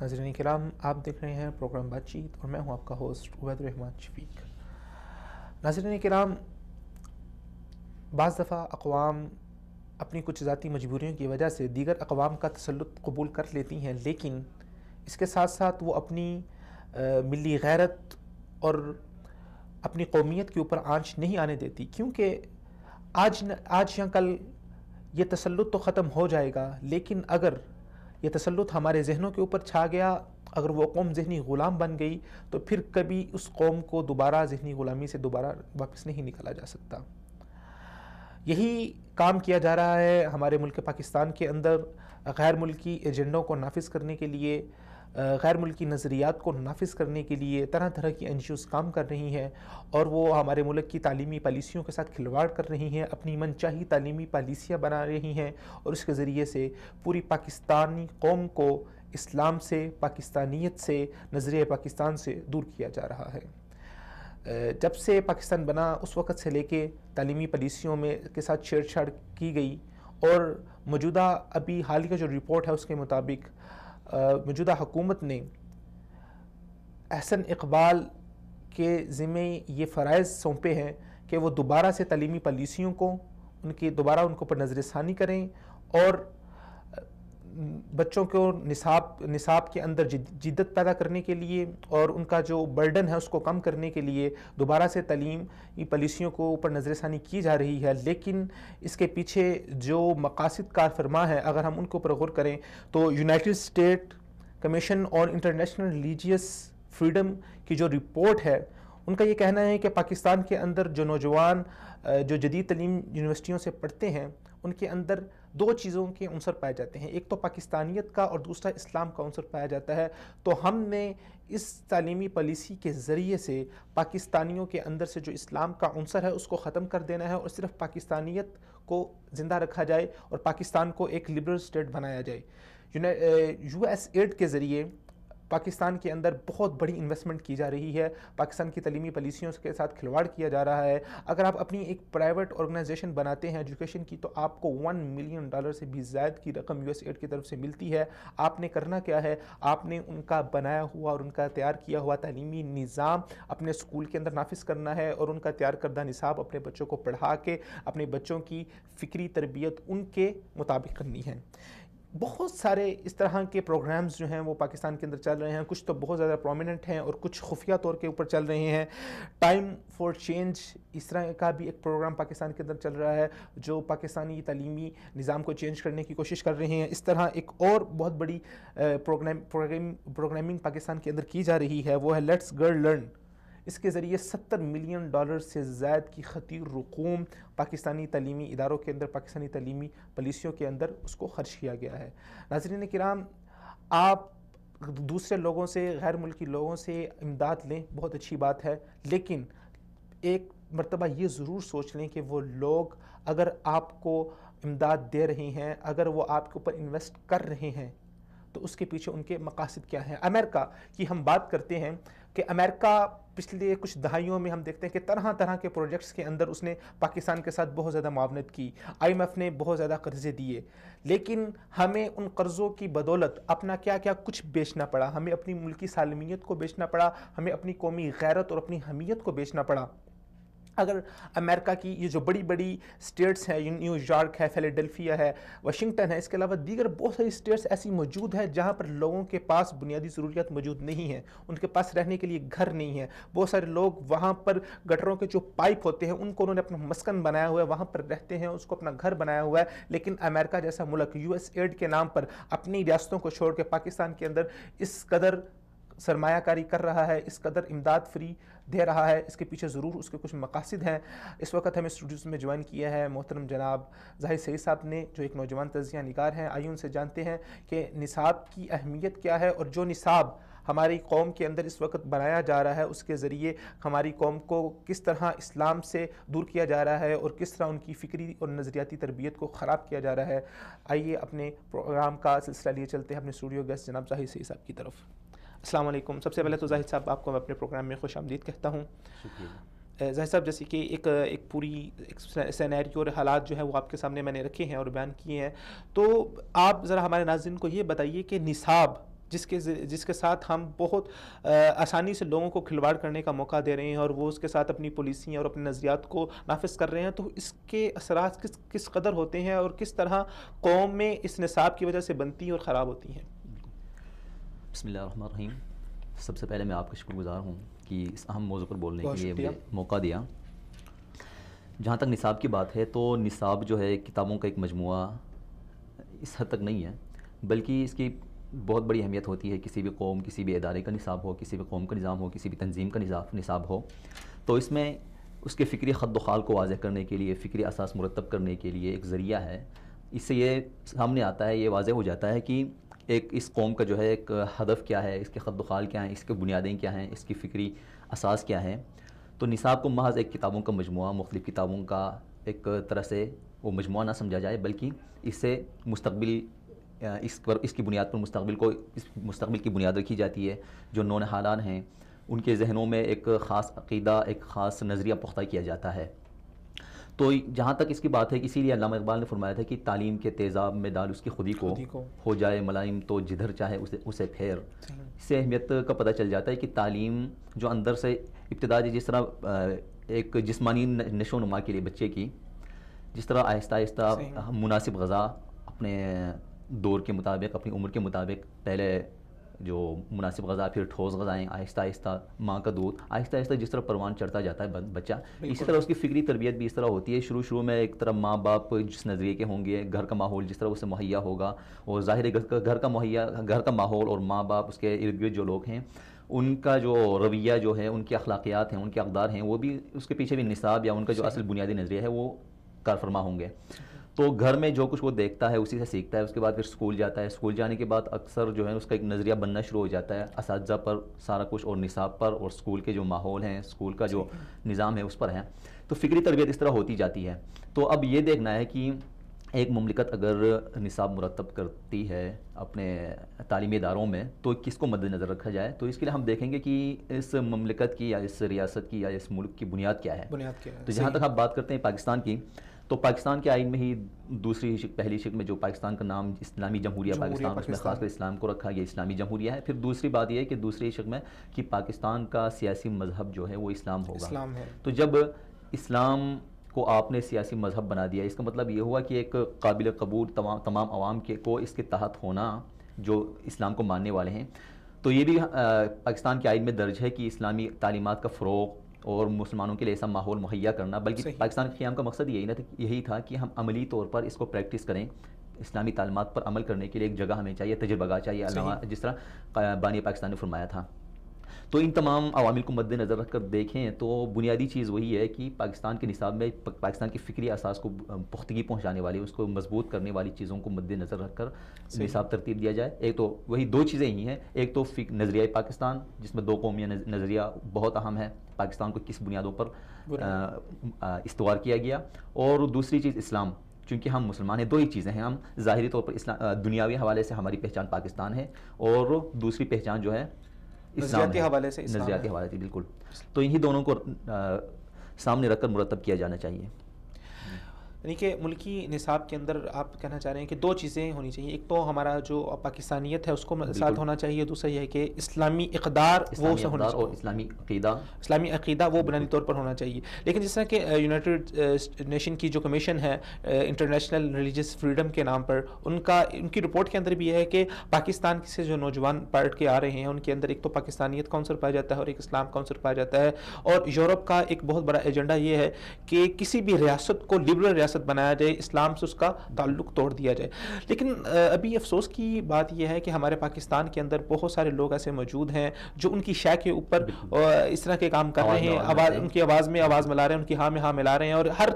ناظرین کرام، آپ دیکھ رہے ہیں پروگرام بات چیت اور میں ہوں آپ کا ہوسٹ عبید الرحمن شفیق۔ ناظرین کرام، بعض دفعہ اقوام اپنی کچھ ذاتی مجبوریوں کی وجہ سے دیگر اقوام کا تسلط قبول کر لیتی ہیں، لیکن اس کے ساتھ ساتھ وہ اپنی ملی غیرت اور اپنی قومیت کے اوپر آنچ نہیں آنے دیتی، کیونکہ آج یا کل یہ تسلط تو ختم ہو جائے گا، لیکن اگر یہ تسلط ہمارے ذہنوں کے اوپر چھا گیا، اگر وہ قوم ذہنی غلام بن گئی، تو پھر کبھی اس قوم کو دوبارہ ذہنی غلامی سے دوبارہ واپس نہیں نکالا جا سکتا۔ یہی کام کیا جا رہا ہے ہمارے ملک پاکستان کے اندر، غیر ملکی ایجنڈوں کو نافذ کرنے کے لیے، غیر ملکی نظریات کو نافذ کرنے کے لیے طرح طرح کی NGOs کام کر رہی ہیں، اور وہ ہمارے ملک کی تعلیمی پالیسیوں کے ساتھ کھلواڑ کر رہی ہیں، اپنی من چاہی تعلیمی پالیسیاں بنا رہی ہیں، اور اس کے ذریعے سے پوری پاکستانی قوم کو اسلام سے، پاکستانیت سے، نظریہ پاکستان سے دور کیا جا رہا ہے۔ جب سے پاکستان بنا اس وقت سے لے کے تعلیمی پالیسیوں میں کے ساتھ چھیڑ چھاڑ کی گئی، اور موجودہ ابھی حالیہ جو رپورٹ ہے اس کے مطابق موجودہ حکومت نے احسن اقبال کے ذمے یہ فرائض سونپے ہیں کہ وہ دوبارہ سے تعلیمی پالیسیوں کو ان کو پر نظر ثانی کریں، اور بچوں کو نصاب کے اندر جدت پیدا کرنے کے لیے اور ان کا جو برڈن ہے اس کو کم کرنے کے لیے دوبارہ سے تعلیمی پالیسیوں کو اوپر نظر ثانی کی جا رہی ہے۔ لیکن اس کے پیچھے جو مقاصد کار فرما ہے، اگر ہم ان کے اوپر غور کریں تو United state commission on international religious freedom کی جو رپورٹ ہے، ان کا یہ کہنا ہے کہ پاکستان کے اندر جو نوجوان جو جدید تعلیم یونیورسٹیوں سے پڑھتے ہیں، ان کے اندر دو چیزوں کے عنصر پائے جاتے ہیں، ایک تو پاکستانیت کا اور دوسرا اسلام کا عنصر پایا جاتا ہے۔ تو ہم نے اس تعلیمی پالیسی کے ذریعے سے پاکستانیوں کے اندر سے جو اسلام کا عنصر ہے اس کو ختم کر دینا ہے، اور صرف پاکستانیت کو زندہ رکھا جائے اور پاکستان کو ایک لبرل اسٹیٹ بنایا جائے۔ USAID کے ذریعے پاکستان کے اندر بہت بڑی انویسٹمنٹ کی جا رہی ہے، پاکستان کی تعلیمی پالیسیوں کے ساتھ کھلواڑ کیا جا رہا ہے۔ اگر آپ اپنی ایک پرائیویٹ آرگنائزیشن بناتے ہیں ایجوکیشن کی، تو آپ کو $1 ملین سے بھی زائد کی رقم USAID کی طرف سے ملتی ہے۔ آپ نے کرنا کیا ہے؟ آپ نے ان کا بنایا ہوا اور ان کا تیار کیا ہوا تعلیمی نظام اپنے اسکول کے اندر نافذ کرنا ہے، اور ان کا تیار کردہ نصاب اپنے بچوں کو پڑھا کے اپنے بچوں کی فکری تربیت ان کے مطابق کرنی ہے۔ بہت سارے اس طرح کے پروگرامز جو ہیں وہ پاکستان کے اندر چل رہے ہیں، کچھ تو بہت زیادہ پرومیننٹ ہیں اور کچھ خفیہ طور کے اوپر چل رہے ہیں۔ ٹائم فار چینج اس طرح کا بھی ایک پروگرام پاکستان کے اندر چل رہا ہے جو پاکستانی تعلیمی نظام کو چینج کرنے کی کوشش کر رہے ہیں۔ اس طرح ایک اور بہت بڑی پروگرامنگ پاکستان کے اندر کی جا رہی ہے، وہ ہے لیٹس گرل لرن۔ اس کے ذریعے $70 ملین سے زائد کی خطیر رقوم پاکستانی تعلیمی اداروں کے اندر، پاکستانی تعلیمی پالیسیوں کے اندر اس کو خرچ کیا گیا ہے۔ ناظرین کرام، آپ دوسرے لوگوں سے، غیر ملکی لوگوں سے امداد لیں، بہت اچھی بات ہے، لیکن ایک مرتبہ یہ ضرور سوچ لیں کہ وہ لوگ اگر آپ کو امداد دے رہے ہیں، اگر وہ آپ کے اوپر انویسٹ کر رہے ہیں، تو اس کے پیچھے ان کے مقاصد کیا ہیں۔ امریکہ کی ہم بات کرتے ہیں کہ امریکہ پچھلے کچھ دہائیوں میں ہم دیکھتے ہیں کہ طرح طرح کے پروجیکٹس کے اندر اس نے پاکستان کے ساتھ بہت زیادہ معاونت کی، IMF نے بہت زیادہ قرضے دیے، لیکن ہمیں ان قرضوں کی بدولت اپنا کیا کیا کچھ بیچنا پڑا، ہمیں اپنی ملکی سالمیت کو بیچنا پڑا، ہمیں اپنی قومی غیرت اور اپنی حمیت کو بیچنا پڑا۔ اگر امریکہ کی یہ جو بڑی بڑی اسٹیٹس ہیں، نیو یارک ہے، فیلاڈیلفیا ہے، واشنگٹن ہے، اس کے علاوہ دیگر بہت ساری اسٹیٹس ایسی موجود ہیں جہاں پر لوگوں کے پاس بنیادی ضروریات موجود نہیں ہیں، ان کے پاس رہنے کے لیے گھر نہیں ہے، بہت سارے لوگ وہاں پر گٹروں کے جو پائپ ہوتے ہیں ان کو انہوں نے اپنا مسکن بنایا ہوا ہے، وہاں پر رہتے ہیں، اس کو اپنا گھر بنایا ہوا ہے، لیکن امریکہ جیسا ملک USAID کے نام پر اپنی ریاستوں کو چھوڑ کے پاکستان کے اندر اس قدر سرمایہ کاری کر رہا ہے، اس قدر امداد فری دے رہا ہے، اس کے پیچھے ضرور اس کے کچھ مقاصد ہیں۔ اس وقت ہمیں اسٹوڈیوز میں جوائن کیا ہے محترم جناب زاہد سعید صاحب نے، جو ایک نوجوان تجزیہ نگار ہیں۔ آئیے ان سے جانتے ہیں کہ نصاب کی اہمیت کیا ہے، اور جو نصاب ہماری قوم کے اندر اس وقت بنایا جا رہا ہے اس کے ذریعے ہماری قوم کو کس طرح اسلام سے دور کیا جا رہا ہے اور کس طرح ان کی فکری اور نظریاتی تربیت کو خراب کیا جا رہا ہے۔ آئیے اپنے پروگرام کا سلسلہ لیے چلتے ہیں اپنے اسٹوڈیو گیسٹ جناب زاہد سعید صاحب کی طرف۔ السلام علیکم۔ سب سے پہلے تو زاہد صاحب آپ کو میں اپنے پروگرام میں خوش آمدید کہتا ہوں۔ شکریہ زاہد صاحب، جیسے کہ ایک پوری سینیریو اور حالات جو ہے وہ آپ کے سامنے میں نے رکھے ہیں اور بیان کیے ہیں، تو آپ ذرا ہمارے ناظرین کو یہ بتائیے کہ نصاب جس کے ساتھ ہم بہت آسانی سے لوگوں کو کھلواڑ کرنے کا موقع دے رہے ہیں اور وہ اس کے ساتھ اپنی پالیسیاں اور اپنے نظریات کو نافذ کر رہے ہیں، تو اس کے اثرات کس قدر ہوتے ہیں اور کس طرح قوم میں اس نصاب کی وجہ سے بنتی اور خراب ہوتی ہیں؟ بسم اللہ الرحمن الرحیم. سب سے پہلے میں آپ کا شکر گزار ہوں کہ اس اہم موضوع پر بولنے کے لیے مجھے موقع دیا. جہاں تک نصاب کی بات ہے تو نصاب جو ہے کتابوں کا ایک مجموعہ اس حد تک نہیں ہے، بلکہ اس کی بہت بڑی اہمیت ہوتی ہے. کسی بھی قوم، کسی بھی ادارے کا نصاب ہو، کسی بھی قوم کا نظام ہو، کسی بھی تنظیم کا نصاب ہو، تو اس میں اس کے فکری خط و خال کو واضح کرنے کے لیے، فکری اساس مرتب کرنے کے لیے ایک ذریعہ ہے. اس سے یہ سامنے آتا ہے، یہ واضح ہو جاتا ہے کہ ایک اس قوم کا جو ہے ایک ہدف کیا ہے، اس کے خط و خال کیا ہیں، اس کے بنیادیں کیا ہیں، اس کی فکری اساس کیا ہیں. تو نصاب کو محض ایک کتابوں کا مجموعہ، مختلف کتابوں کا ایک طرح سے وہ مجموعہ نہ سمجھا جائے، بلکہ اس سے مستقبل اس کی بنیاد پر مستقبل کی بنیاد رکھی جاتی ہے. جو نونہالان ہیں ان کے ذہنوں میں ایک خاص عقیدہ، ایک خاص نظریہ پختہ کیا جاتا ہے. تو جہاں تک اس کی بات ہے، اسی لیے علامہ اقبال نے فرمایا تھا کہ تعلیم کے تیزاب میں ڈال اس کی خودی کو، ہو جائے ملائم تو جدھر چاہے اسے پھیر. اس سے اہمیت کا پتہ چل جاتا ہے کہ تعلیم جو اندر سے ابتدا جس طرح ایک جسمانی نشو و نما کے لیے بچے کی، جس طرح آہستہ آہستہ مناسب غذا اپنے دور کے مطابق، اپنی عمر کے مطابق، پہلے جو مناسب غذا، پھر ٹھوس غذائیں، آہستہ آہستہ ماں کا دودھ، آہستہ آہستہ جس طرح پروان چڑھتا جاتا ہے بچہ، اسی طرح اس کی فکری تربیت بھی اس طرح ہوتی ہے. شروع میں ایک طرح ماں باپ جس نظریے کے ہوں گے، گھر کا ماحول جس طرح اسے مہیا ہوگا، اور ظاہر ہے گھر کا ماحول اور ماں باپ، اس کے ارد گرد جو لوگ ہیں، ان کا جو رویہ جو ہے، ان کی اخلاقیات ہیں، ان کے اقدار ہیں، وہ بھی اس کے پیچھے بھی نصاب یا ان کا جو اصل بنیادی نظریہ ہے وہ کار فرما ہوں گے. تو گھر میں جو کچھ وہ دیکھتا ہے اسی سے سیکھتا ہے. اس کے بعد پھر اسکول جاتا ہے، اسکول جانے کے بعد اکثر جو ہے اس کا ایک نظریہ بننا شروع ہو جاتا ہے اساتذہ پر سارا کچھ، اور نصاب پر، اور اسکول کے جو ماحول ہیں، اسکول کا جو نظام ہے اس پر ہے. تو فکری تربیت اس طرح ہوتی جاتی ہے. تو اب یہ دیکھنا ہے کہ ایک مملکت اگر نصاب مرتب کرتی ہے اپنے تعلیمی اداروں میں تو کس کو مد نظر رکھا جائے. تو اس کے لیے ہم دیکھیں گے کہ اس مملکت کی یا اس ریاست کی یا اس ملک کی بنیاد کیا ہے. تو جہاں تک آپ بات کرتے ہیں پاکستان کی، تو پاکستان کے آئین میں ہی پہلی شکل میں جو پاکستان کا نام اسلامی جمہوریہ پاکستان، اس میں خاص کر اسلام کو رکھا گیا، اسلامی جمہوریہ ہے. پھر دوسری بات یہ ہے کہ دوسری شکل میں کہ پاکستان کا سیاسی مذہب جو ہے وہ اسلام ہوگا. تو جب اسلام کو آپ نے سیاسی مذہب بنا دیا، اس کا مطلب یہ ہوا کہ ایک قابل قبول تمام عوام کو اس کے تحت ہونا جو اسلام کو ماننے والے ہیں. تو یہ بھی پاکستان کے آئین میں درج ہے کہ اسلامی تعلیمات کا فروغ اور مسلمانوں کے لیے ایسا ماحول مہیا کرنا. بلکہ پاکستان کے قیام کا مقصد یہی تھا کہ ہم عملی طور پر اس کو پریکٹس کریں. اسلامی تعلیمات پر عمل کرنے کے لیے ایک جگہ ہمیں چاہیے، تجربہ گاہ چاہیے، جس طرح بانی پاکستان نے فرمایا تھا. تو ان تمام عوامل کو مد نظر رکھ کر دیکھیں تو بنیادی چیز وہی ہے کہ پاکستان کے نصاب میں پاکستان کی فکری اساس کو پختگی پہنچانے والی، اس کو مضبوط کرنے والی چیزوں کو مد نظر رکھ کر نصاب ترتیب دیا جائے. ایک تو وہی دو چیزیں ہی ہیں، ایک تو نظریہ پاکستان جس میں دو قومیہ نظریہ بہت اہم ہے، پاکستان کو کس بنیادوں پر استوار کیا گیا، اور دوسری چیز اسلام. چونکہ ہم مسلمان ہیں، دو ہی چیزیں ہیں. ہم ظاہری طور پر دنیاوی حوالے سے ہماری پہچان پاکستان ہے، اور دوسری پہچان جو ہے نظریاتی حوالے سے بالکل. تو انہی دونوں کو سامنے رکھ کر مرتب کیا جانا چاہیے. یعنی کہ ملکی نصاب کے اندر آپ کہنا چاہ رہے ہیں کہ دو چیزیں ہونی چاہیے. ایک تو ہمارا جو پاکستانیت ہے اس کو ساتھ ہونا چاہیے، دوسرا یہ ہے کہ اسلامی اقدار وہ ہونا چاہیے، اور اسلامی عقیدہ وہ بنیادی طور پر ہونا چاہیے. لیکن جس طرح کہ یونائٹڈ نیشن کی جو کمیشن ہے انٹرنیشنل ریلیجیس فریڈم کے نام پر، ان کی رپورٹ کے اندر بھی یہ ہے کہ پاکستان سے جو نوجوان پلٹ کے آ رہے ہیں ان کے اندر ایک تو پاکستانیت کا عنصر پایا جاتا ہے اور ایک اسلام کا عنصر پایا جاتا ہے. اور یورپ کا ایک بہت بڑا ایجنڈا یہ ہے کہ کسی بھی ریاست کو لبرل ریاست بنایا جائے، اسلام سے اس کا تعلق توڑ دیا جائے. لیکن ابھی افسوس کی بات یہ ہے کہ ہمارے پاکستان کے اندر بہت سارے لوگ ایسے موجود ہیں جو ان کی شے کے اوپر اس طرح کے کام کر رہے ہیں، ان کی آواز میں آواز ملا رہے ہیں، ان کی ہاں میں ہاں ملا رہے ہیں، اور ہر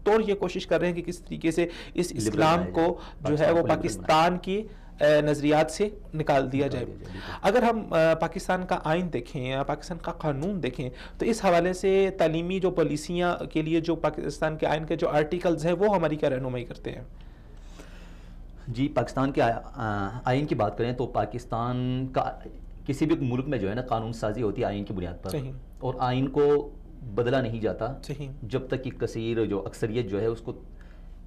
طور یہ کوشش کر رہے ہیں کہ کس طریقے سے اس اسلام کو جو ہے وہ پاکستان کی نظریات سے نکال دیا جائے. اگر ہم پاکستان کا آئین دیکھیں یا پاکستان کا قانون دیکھیں تو اس حوالے سے تعلیمی جو پالیسیاں کے لیے جو پاکستان کے آئین کے جو آرٹیکلز ہیں وہ ہماری کیا رہنمائی کرتے ہیں؟ جی، پاکستان کے آئین کی بات کریں تو پاکستان کا کسی بھی ملک میں جو ہے نا قانون سازی ہوتی ہے آئین کی بنیاد پر، اور آئین کو بدلا نہیں جاتا جب تک کہ کثیر جو اکثریت جو ہے اس کو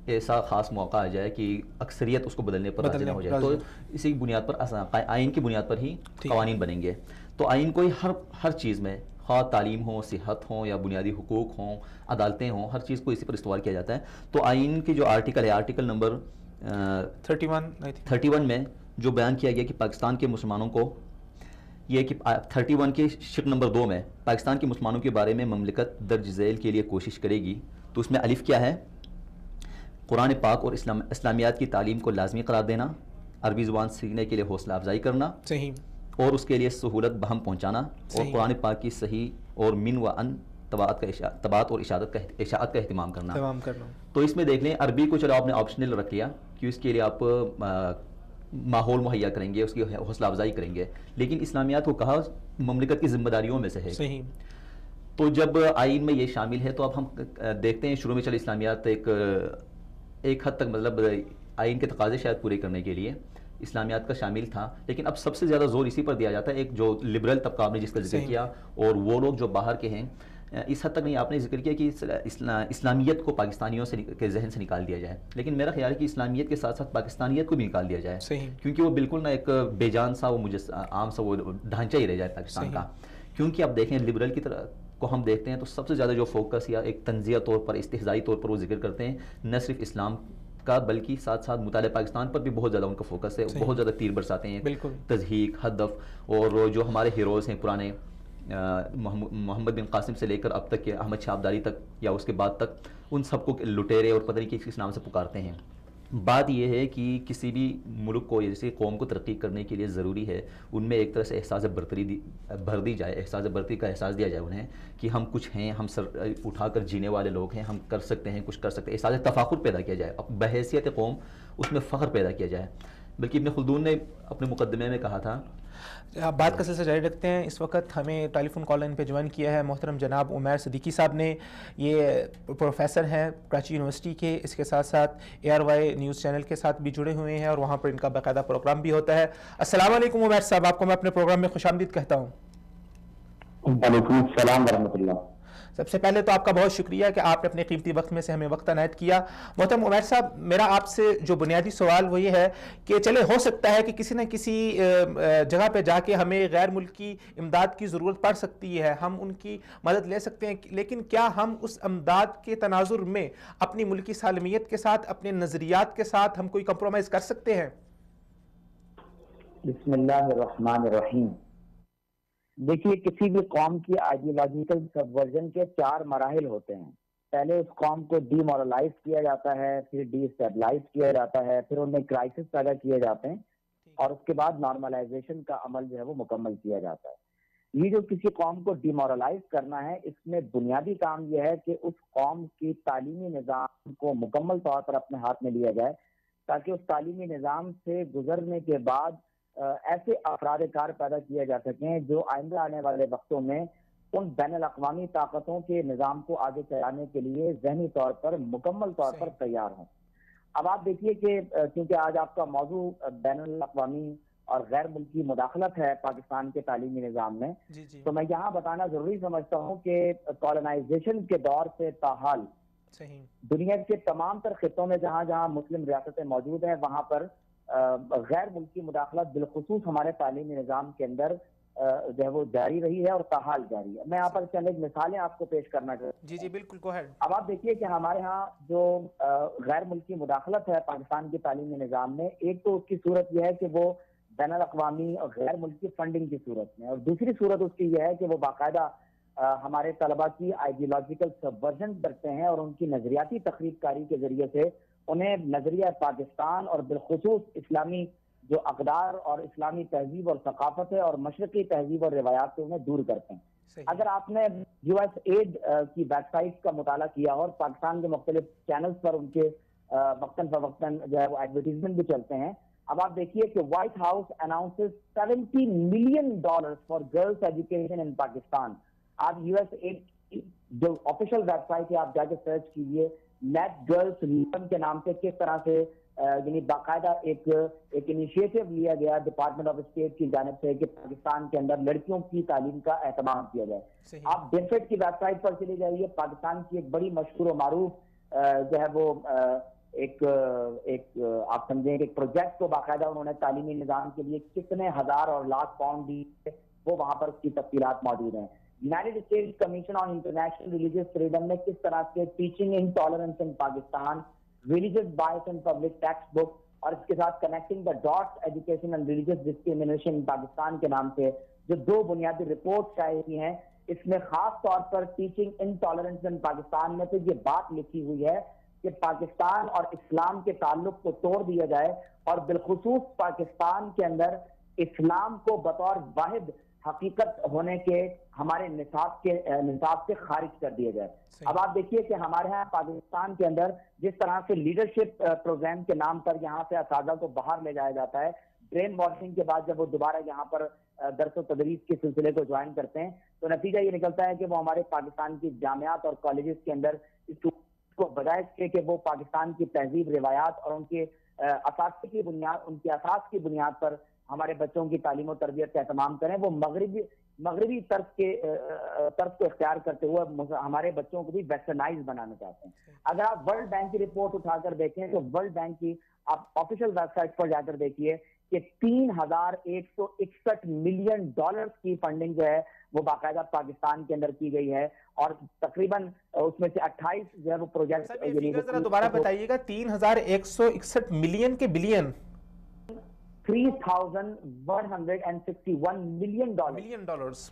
ایسا خاص موقع آ جائے کہ اکثریت اس کو بدلنے پر راضی نہ ہو جائے، تو اسی بنیاد پر آئین کی بنیاد پر ہی قوانین بنیں گے. تو آئین کو ہر چیز میں، خواہ تعلیم ہو، صحت ہوں یا بنیادی حقوق ہوں، عدالتیں ہوں، ہر چیز کو اسی پر استوار کیا جاتا ہے. تو آئین کی جو آرٹیکل ہے، آرٹیکل نمبر 31 میں جو بیان کیا گیا کہ پاکستان کے مسلمانوں کو، یہ کہ 31 کے شق نمبر 2 میں پاکستان کے مسلمانوں کے بارے میں مملکت درج ذیل کے لیے کوشش کرے گی. تو اس میں الف کیا ہے؟ قرآن پاک اور اسلامیات کی تعلیم کو لازمی قرار دینا، عربی زبان سیکھنے کے لیے حوصلہ افزائی کرنا، صحیح، اور اس کے لیے سہولت بہم پہنچانا، اور قرآن پاک کی صحیح اور من و ان طباعت اور اشاعت کا اہتمام کرنا. تو اس میں دیکھ لیں، عربی کو چلو آپ نے آپشنل رکھ لیا کہ اس کے لیے آپ ماحول مہیا کریں گے، اس کی حوصلہ افزائی کریں گے، لیکن اسلامیات کو کہا مملکت کی ذمہ داریوں میں سے ہے. صحیح. تو جب آئین میں یہ شامل ہے تو اب ہم دیکھتے ہیں شروع میں چلے اسلامیات ایک حد تک مطلب آئین کے تقاضے شاید پورے کرنے کے لیے اسلامیات کا شامل تھا، لیکن اب سب سے زیادہ زور اسی پر دیا جاتا ہے. ایک جو لبرل طبقہ آپ نے جس کا ذکر کیا، اور وہ لوگ جو باہر کے ہیں، اس حد تک نہیں آپ نے ذکر کیا کہ اسلامیت کو پاکستانیوں کے ذہن سے نکال دیا جائے، لیکن میرا خیال ہے کہ اسلامیت کے ساتھ ساتھ پاکستانیت کو بھی نکال دیا جائے، کیونکہ وہ بالکل نہ ایک بے جان سا، وہ عام سا وہ ڈھانچہ ہی رہ جائے پاکستان کا. کیونکہ اب دیکھیں لبرل کی طرح کو ہم دیکھتے ہیں تو سب سے زیادہ جو فوکس یا ایک تنزیہ طور پر، استہزائی طور پر وہ ذکر کرتے ہیں نہ صرف اسلام کا بلکہ ساتھ ساتھ مطالعہ پاکستان پر بھی بہت زیادہ ان کا فوکس ہے. بہت زیادہ تیر برساتے ہیں، تضحیق، ہدف، اور جو ہمارے ہیروز ہیں پرانے محمد بن قاسم سے لے کر اب تک کے احمد شاہ ابدالی تک یا اس کے بعد تک، ان سب کو لٹیرے اور پتہ نہیں کس نام سے پکارتے ہیں. بات یہ ہے کہ کسی بھی ملک کو یا کسی قوم کو ترقی کرنے کے لیے ضروری ہے ان میں ایک طرح سے احساس برتری بھر دی جائے، احساس برتری کا احساس دیا جائے انہیں کہ ہم کچھ ہیں، ہم سر اٹھا کر جینے والے لوگ ہیں، ہم کر سکتے ہیں، کچھ کر سکتے ہیں. احساس تفاخر پیدا کیا جائے، بحیثیت قوم اس میں فخر پیدا کیا جائے. بلکہ ابن خلدون نے اپنے مقدمے میں کہا تھا. بات کا سلسلہ جاری رکھتے ہیں. اس وقت ہمیں ٹیلی فون کال ان پہ جوائن کیا ہے محترم جناب عمیر صدیقی صاحب نے. یہ پروفیسر ہیں کراچی یونیورسٹی کے، اس کے ساتھ ساتھ ARY نیوز چینل کے ساتھ بھی جڑے ہوئے ہیں، اور وہاں پر ان کا باقاعدہ پروگرام بھی ہوتا ہے. السلام علیکم عمیر صاحب، آپ کو میں اپنے پروگرام میں خوش آمدید کہتا ہوں. وعلیکم السلام ورحمۃ اللہ. سب سے پہلے تو آپ کا بہت شکریہ کہ آپ نے اپنے قیمتی وقت میں سے ہمیں وقت عنایت کیا. محترم عمیر صاحب، میرا آپ سے جو بنیادی سوال وہ یہ ہے کہ چلے ہو سکتا ہے کہ کسی نہ کسی جگہ پہ جا کے ہمیں غیر ملکی امداد کی ضرورت پڑ سکتی ہے، ہم ان کی مدد لے سکتے ہیں، لیکن کیا ہم اس امداد کے تناظر میں اپنی ملکی سالمیت کے ساتھ، اپنے نظریات کے ساتھ ہم کوئی کمپرومائز کر سکتے ہیں؟ بسم اللہ الرحمن الرحیم. دیکھیے، کسی بھی قوم کی آئیڈیولوجیکل سبورژن کے 4 مراحل ہوتے ہیں. پہلے اس قوم کو ڈی مورلائز کیا جاتا ہے، پھر ڈی اسٹیبلائز کیا جاتا ہے، پھر ان میں کرائسس پیدا کیے جاتے ہیں، اور اس کے بعد نارملائزیشن کا عمل جو ہے وہ مکمل کیا جاتا ہے. یہ جو کسی قوم کو ڈی مورلائز کرنا ہے، اس میں بنیادی کام یہ ہے کہ اس قوم کی تعلیمی نظام کو مکمل طور پر اپنے ہاتھ میں لیا جائے، تاکہ اس تعلیمی نظام سے گزرنے کے بعد ایسے افراد کار پیدا کیے جا سکیں جو آئندہ آنے والے وقتوں میں ان بین الاقوامی طاقتوں کے نظام کو آگے چلانے کے لیے ذہنی طور پر مکمل طور پر تیار ہوں. اب آپ دیکھیے کہ کیونکہ آج آپ کا موضوع بین الاقوامی اور غیر ملکی مداخلت ہے پاکستان کے تعلیمی نظام میں، تو میں یہاں بتانا ضروری سمجھتا ہوں کہ کالونائزیشن کے دور سے تاحال دنیا کے تمام تر خطوں میں جہاں جہاں مسلم ریاستیں موجود ہیں، وہاں پر غیر ملکی مداخلت بالخصوص ہمارے تعلیمی نظام کے اندر جو ہے وہ جاری رہی ہے اور تاحال جاری ہے. میں یہاں پر چند ایک مثالیں آپ کو پیش کرنا چاہتا ہوں. جی بالکل، گو اہیڈ. اب آپ دیکھیے کہ ہمارے ہاں جو غیر ملکی مداخلت ہے پاکستان کے تعلیمی نظام میں، ایک تو اس کی صورت یہ ہے کہ وہ بین الاقوامی اور غیر ملکی فنڈنگ کی صورت میں، اور دوسری صورت اس کی یہ ہے کہ وہ باقاعدہ ہمارے طلبہ کی آئیڈیولوجیکل سبورژن کرتے ہیں اور ان کی نظریاتی تخریب کاری کے ذریعے سے انہیں نظریہ پاکستان اور بالخصوص اسلامی جو اقدار اور اسلامی تہذیب اور ثقافت ہے اور مشرقی تہذیب اور روایات سے انہیں دور کرتے ہیں. اگر آپ نے USAID کی ویب سائٹ کا مطالعہ کیا اور پاکستان کے مختلف چینلز پر ان کے وقتاً فوقتاً جو ہے وہ ایڈورٹیزمنٹ بھی چلتے ہیں، اب آپ دیکھیے کہ white house announces $70 million for girls education ان پاکستان. آپ USAID جو آفیشیل ویب سائٹ ہے آپ جا کے سرچ کیجیے، لیٹ گرلز لرن کے نام سے کس طرح سے یعنی باقاعدہ ایک انیشیٹو لیا گیا ڈپارٹمنٹ آف اسٹیٹ کی جانب سے کہ پاکستان کے اندر لڑکیوں کی تعلیم کا اہتمام کیا جائے. آپ ڈیفیڈ کی ویب سائٹ پر چلے جائیے، پاکستان کی ایک بڑی مشہور و معروف جو ہے وہ ایک آپ سمجھیں کہ ایک پروجیکٹ کو باقاعدہ انہوں نے تعلیمی نظام کے لیے کتنے ہزار اور لاکھ پاؤنڈ دیے، وہ وہاں پر اس کی تفصیلات موجود ہیں. United States commission on international religious freedom نے کس طرح سے teaching intolerance in Pakistan, religious bias in public textbook اور اس کے ساتھ connecting the dots education and religious discrimination in Pakistan کے نام سے جو 2 بنیادی رپورٹ شائع کی ہیں، اس میں خاص طور پر ٹیچنگ انٹالرنس ان پاکستان میں تو یہ بات لکھی ہوئی ہے کہ پاکستان اور اسلام کے تعلق کو توڑ دیا جائے اور بالخصوص پاکستان کے اندر اسلام کو بطور واحد حقیقت ہونے کے ہمارے نصاب سے خارج کر دیا جائے. اب آپ دیکھیے کہ ہمارے ہاں پاکستان کے اندر جس طرح سے لیڈرشپ پروگرام کے نام پر یہاں سے اساتذہ کو باہر لے جایا جاتا ہے، برین واشنگ کے بعد جب وہ دوبارہ یہاں پر درس و تدریس کے سلسلے کو جوائن کرتے ہیں تو نتیجہ یہ نکلتا ہے کہ وہ ہمارے پاکستان کی جامعات اور کالجز کے اندر کو بجائے اس کے کہ وہ پاکستان کی تہذیب، روایات اور ان کے اساس کی بنیاد پر ہمارے بچوں کی تعلیم و تربیت کا اہتمام کریں، وہ مغربی طرز کو اختیار کرتے ہوئے ہمارے بچوں کو بھی ویسٹرنائز بنانا چاہتے ہیں. اگر آپ ورلڈ بینک کی رپورٹ اٹھا کر دیکھیں تو ورلڈ بینک کی آپ آفیشیل ویب سائٹ پر جا کر دیکھیے کہ $3,161 ملین کی فنڈنگ جو ہے وہ باقاعدہ پاکستان کے اندر کی گئی ہے اور تقریباً اس میں سے 28 جو ہے وہ پروجیکٹ. دوبارہ بتائیے گا. 3,161 ملین کے بلین؟ 3,161 million dollars.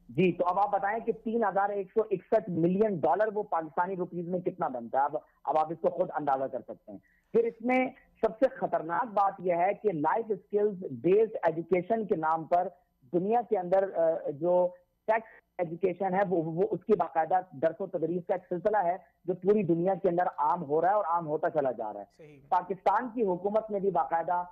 جی تو اب آپ بتائیں کہ 3,161 ملین ڈالر وہ پاکستانی روپیز میں کتنا بنتا ہے. اب آپ اس کو خود اندازہ کر سکتے ہیں. پھر اس میں سب سے خطرناک بات یہ ہے کہ لائف اسکلز بیسڈ ایجوکیشن کے نام پر دنیا کے اندر جو ٹیکس ایجوکیشن ہے وہ اس کی باقاعدہ درس و تدریس کا ایک سلسلہ ہے جو پوری دنیا کے اندر عام ہو رہا ہے اور عام ہوتا چلا جا رہا ہے. پاکستان کی حکومت نے بھی باقاعدہ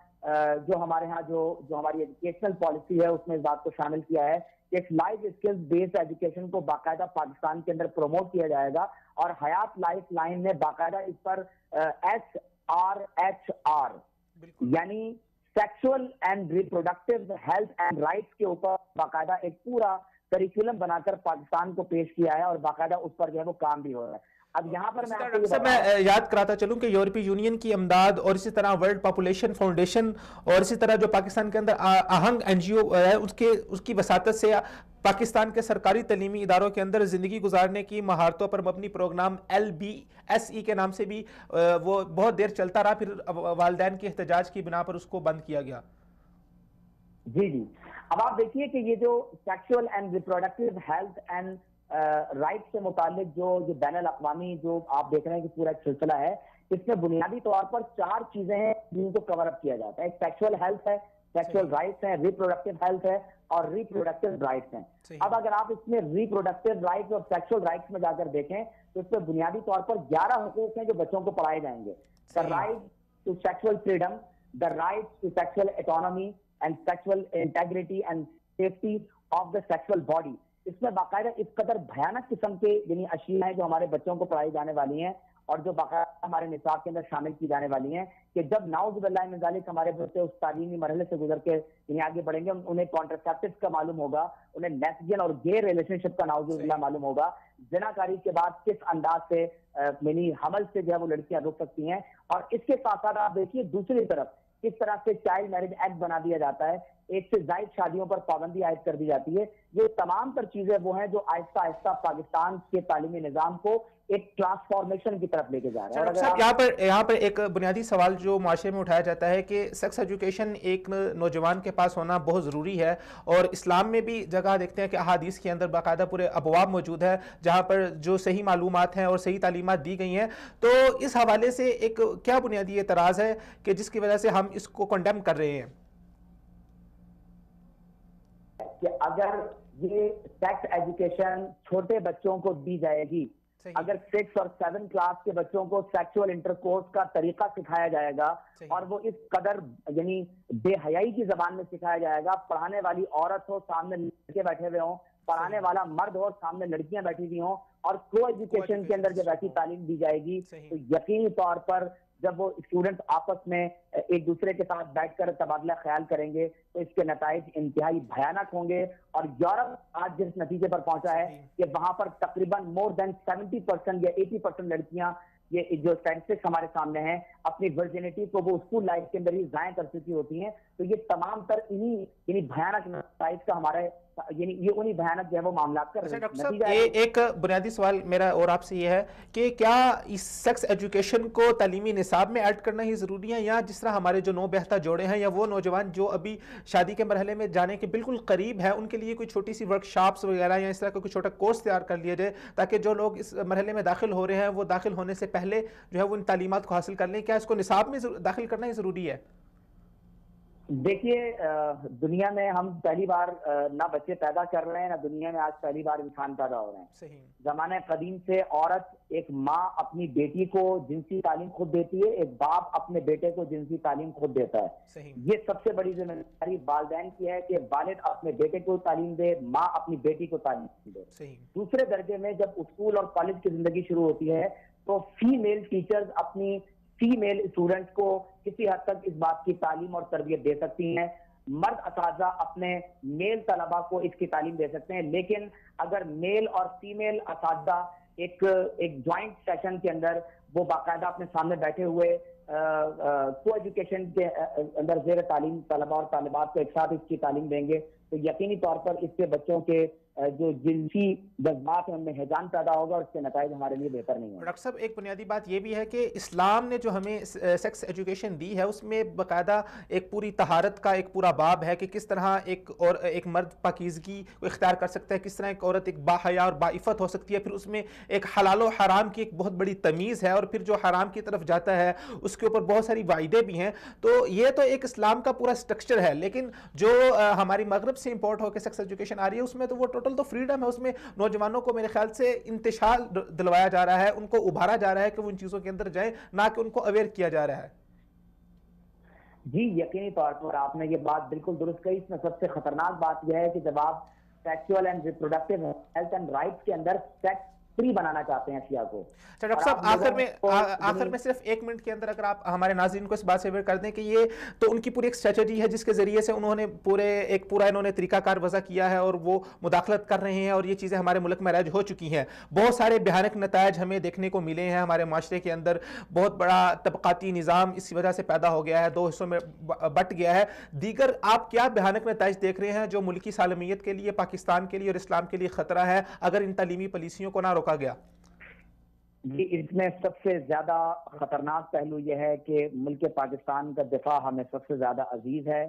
جو ہمارے ہاں جو ہماری ایجوکیشنل پالیسی ہے اس میں اس بات کو شامل کیا ہے کہ ایک لائف اسکلز بیسڈ ایجوکیشن کو باقاعدہ پاکستان کے اندر پروموٹ کیا جائے گا اور حیات لائف لائن نے باقاعدہ اس پر SRHR یعنی sexual and reproductive health and rights کے اوپر باقاعدہ ایک پورا کریکولم بنا کر پاکستان کو پیش کیا ہے اور باقاعدہ اس پر جو ہے وہ کام بھی ہو رہا ہے. اب یہاں پر میں یاد کراتا چلوں کہ یورپی یونین کی امداد اور اسی طرح ورلڈ پاپولیشن فاؤنڈیشن اور اسی طرح جو پاکستان کے اندر آہنگ NGO ہے اس کی وساطت سے پاکستان کے سرکاری تعلیمی اداروں کے اندر زندگی گزارنے کی مہارتوں پر مبنی پروگرام LBSE کے نام سے بھی وہ بہت دیر چلتا رہا، پھر والدین کے احتجاج کی بنا پر اس کو بند کیا گیا. جی اب آپ دیکھیے کہ یہ جو sexual and reproductive health and right سے متعلق جو بین الاقوامی جو آپ دیکھ رہے ہیں کہ پورا ایک سلسلہ ہے، اس میں بنیادی طور پر 4 چیزیں ہیں جن کو کور اپ کیا جاتا ہے. ایک سیکسول ہیلتھ ہے، سیکسول رائٹس ہیں، ریپروڈکٹیو ہیلتھ ہے اور ریپروڈکٹیو رائٹس ہیں. اب اگر آپ اس میں ریپروڈکٹیو رائٹس اور سیکسول رائٹس میں جا کر دیکھیں تو اس میں بنیادی طور پر 11 حقوق ہیں جو بچوں کو پڑھائے جائیں گے. The right to sexual freedom, the right to sexual autonomy and sexual integrity and safety of the sexual body. اس میں باقاعدہ اس قدر بھیانک قسم کے یعنی اشیاء ہیں جو ہمارے بچوں کو پڑھائی جانے والی ہیں اور جو باقاعدہ ہمارے نصاب کے اندر شامل کی جانے والی ہیں کہ جب نعوذ باللہ من ذالک ہمارے بچے اس تعلیمی مرحلے سے گزر کے یعنی آگے بڑھیں گے، انہیں کانٹرسیپٹیوز کا معلوم ہوگا، انہیں لیسبین اور گے ریلیشن شپ کا نعوذ باللہ معلوم ہوگا، زناکاری کے بعد کس انداز سے یعنی حمل سے جو ہے وہ لڑکیاں رک سکتی ہیں. اور اس کے ساتھ ساتھ آپ دیکھیے دوسری طرف کس طرح سے چائلڈ میرج ایکٹ بنا دیا جاتا ہے، 1 سے زائد شادیوں پر پابندی عائد کر دی جاتی ہے. یہ تمام تر چیزیں وہ ہیں جو آہستہ آہستہ پاکستان کے تعلیمی نظام کو ایک ٹرانسفارمیشن کی طرف لے کے جا رہا ہے. یہاں پر ایک بنیادی سوال جو معاشرے میں اٹھایا جاتا ہے کہ سیکس ایجوکیشن ایک نوجوان کے پاس ہونا بہت ضروری ہے اور اسلام میں بھی جگہ دیکھتے ہیں کہ احادیث کے اندر باقاعدہ پورے ابواب موجود ہے جہاں پر جو صحیح معلومات ہیں اور صحیح تعلیمات دی گئی ہیں. تو اس حوالے سے ایک کیا بنیادی اعتراض ہے کہ جس کی وجہ سے ہم اس کو کنڈیم کر رہے ہیں؟ کہ اگر یہ سیکس ایجوکیشن چھوٹے بچوں کو دی جائے گی، اگر 6 اور 7 کلاس کے بچوں کو سیکسول انٹرکورس کا طریقہ سکھایا جائے گا اور وہ اس قدر یعنی بے حیائی کی زبان میں سکھایا جائے گا، پڑھانے والی عورت ہو سامنے لڑکے بیٹھے ہوئے ہوں، پڑھانے والا مرد ہو سامنے لڑکیاں بیٹھی ہوئی ہوں اور کو ایجوکیشن کے اندر جب ایسی تعلیم دی جائے گی تو یقینی طور پر جب وہ اسٹوڈنٹ آپس میں ایک دوسرے کے ساتھ بیٹھ کر تبادلہ خیال کریں گے تو اس کے نتائج انتہائی بھیانک ہوں گے. اور یورپ آج جس نتیجے پر پہنچا ہے کہ وہاں پر تقریباً more than 70% یا 80% لڑکیاں یہ جو اسٹیٹسٹکس ہمارے سامنے ہیں اپنی ورجنٹی کو وہ اسکول لائف کے اندر ہی ضائع کر چکی ہوتی ہیں. تو یہ تمام تر انہی یعنی بھیانک نتائج کا ہمارے یعنی یہ انہی بھیانک جو ہے وہ معاملات کر رہے ہیں. ڈاکٹر صاحب ایک بنیادی سوال میرا اور آپ سے یہ ہے کہ کیا اس سیکس ایجوکیشن کو تعلیمی نصاب میں ایڈ کرنا ہی ضروری ہے، یا جس طرح ہمارے جو نو بیہتا جوڑے ہیں یا وہ نوجوان جو ابھی شادی کے مرحلے میں جانے کے بالکل قریب ہیں ان کے لیے کوئی چھوٹی سی ورک شاپس وغیرہ یا اس طرح کا کوئی چھوٹا کورس تیار کر لیا جائے تاکہ جو لوگ اس مرحلے میں داخل ہو رہے ہیں وہ داخل ہونے سے پہلے جو ہے وہ ان تعلیمات کو حاصل کر لیں؟ کیا اس کو نصاب میں داخل کرنا ہی ضروری ہے؟ دیکھیے دنیا میں ہم پہلی بار نہ بچے پیدا کر رہے ہیں، نہ دنیا میں آج پہلی بار انسان پیدا ہو رہے ہیں. صحیح. زمانہ قدیم سے عورت ایک ماں اپنی بیٹی کو جنسی تعلیم خود دیتی ہے، ایک باپ اپنے بیٹے کو جنسی تعلیم خود دیتا ہے. صحیح. یہ سب سے بڑی ذمہ داری والدین کی ہے کہ والد اپنے بیٹے کو تعلیم دے، ماں اپنی بیٹی کو تعلیم دے. صحیح. دوسرے درجے میں جب اسکول اور کالج کی زندگی شروع ہوتی ہے تو فیمیل ٹیچرز اپنی فیمیل اسٹوڈنٹس کو کسی حد تک اس بات کی تعلیم اور تربیت دے سکتی ہیں. مرد اساتذہ اپنے میل طلبہ کو اس کی تعلیم دے سکتے ہیں، لیکن اگر میل اور فیمیل اساتذہ ایک جوائنٹ سیشن کے اندر وہ باقاعدہ اپنے سامنے بیٹھے ہوئے کو ایجوکیشن کے اندر زیر تعلیم طلبہ اور طالبات کو ایک ساتھ اس کی تعلیم دیں گے تو یقینی طور پر اس سے بچوں کے جو جنسی جذبات ہیں ان میں ہیجان پیدا ہوگا اور اس کے نتائج ہمارے لیے بہتر نہیں ہوں. ڈاکٹر صاحب ایک بنیادی بات یہ بھی ہے کہ اسلام نے جو ہمیں سیکس ایجوکیشن دی ہے اس میں باقاعدہ ایک پوری طہارت کا ایک پورا باب ہے کہ کس طرح ایک مرد پاکیزگی کو اختیار کر سکتا ہے، کس طرح ایک عورت ایک باحیا اور باعفت ہو سکتی ہے. پھر اس میں ایک حلال و حرام کی ایک بہت بڑی تمیز ہے اور پھر جو حرام کی طرف جاتا ہے اس کے اوپر بہت ساری وعیدیں بھی ہیں. تو یہ تو ایک اسلام کا پورا سٹرکچر ہے، لیکن جو ہماری مغرب سے امپورٹ ہو کے سیکس ایجوکیشن آ رہی ہے اس میں تو وہ ٹوٹل تو فریڈم ہے. اس میں نوجوانوں کو میرے خیال سے انتشال دلوایا جا رہا ہے، ان کو ابھارا جا رہا ہے کہ وہ ان چیزوں کے اندر جائیں، نہ کہ ان کو اویئر کیا جا رہا ہے. جی یقینی طور پر آپ نے یہ بات بالکل درست کہی. اس میں سب سے خطرناک بات یہ ہے کہ جب آپ sexual and reproductive health and rights کے اندر سیکس فری بنانا چاہتے ہیں اشیاء کو. ڈاکٹر صاحب آخر میں صرف ایک منٹ کے اندر اگر آپ ہمارے ناظرین کو اس بات سے اویئر کر دیں کہ یہ تو ان کی پوری ایک اسٹریٹجی ہے جس کے ذریعے سے انہوں نے پورا انہوں نے طریقہ کار وضع کیا ہے اور وہ مداخلت کر رہے ہیں اور یہ چیزیں ہمارے ملک میں رائج ہو چکی ہیں. بہت سارے بھیانک نتائج ہمیں دیکھنے کو ملے ہیں. ہمارے معاشرے کے اندر بہت بڑا طبقاتی نظام اسی وجہ سے پیدا ہو گیا ہے، دو حصوں میں بٹ گیا ہے. دیگر آپ کیا بھیانک نتائج دیکھ رہے ہیں جو ملکی سالمیت کے لیے، پاکستان کے لیے اور اسلام کے لیے خطرہ ہے اگر ان تعلیمی پالیسیوں کو نہ روکا گیا؟ جی اس میں سب سے زیادہ خطرناک پہلو یہ ہے کہ ملک پاکستان کا دفاع ہمیں سب سے زیادہ عزیز ہے.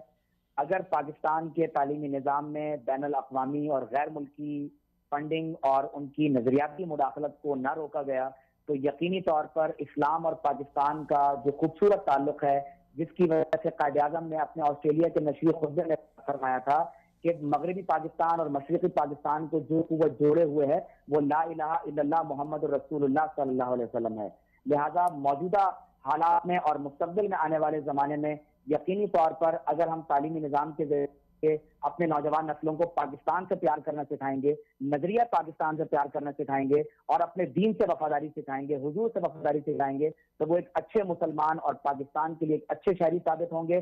اگر پاکستان کے تعلیمی نظام میں بین الاقوامی اور غیر ملکی فنڈنگ اور ان کی نظریاتی مداخلت کو نہ روکا گیا تو یقینی طور پر اسلام اور پاکستان کا جو خوبصورت تعلق ہے، جس کی وجہ سے قائد اعظم نے اپنے آسٹریلیا کے نشری خطبے میں فرمایا تھا کہ مغربی پاکستان اور مشرقی پاکستان کو جو قوت جوڑے ہوئے ہے وہ لا الہ الا اللہ محمد رسول اللہ صلی اللہ علیہ وسلم ہے. لہذا موجودہ حالات میں اور مستقبل میں آنے والے زمانے میں یقینی طور پر اگر ہم تعلیمی نظام کے ذریعے اپنے نوجوان نسلوں کو پاکستان سے پیار کرنا سکھائیں گے، نظریہ پاکستان سے پیار کرنا سکھائیں گے اور اپنے دین سے وفاداری سکھائیں گے، حضور سے وفاداری سکھائیں گے تو وہ ایک اچھے مسلمان اور پاکستان کے لیے ایک اچھے شہری ثابت ہوں گے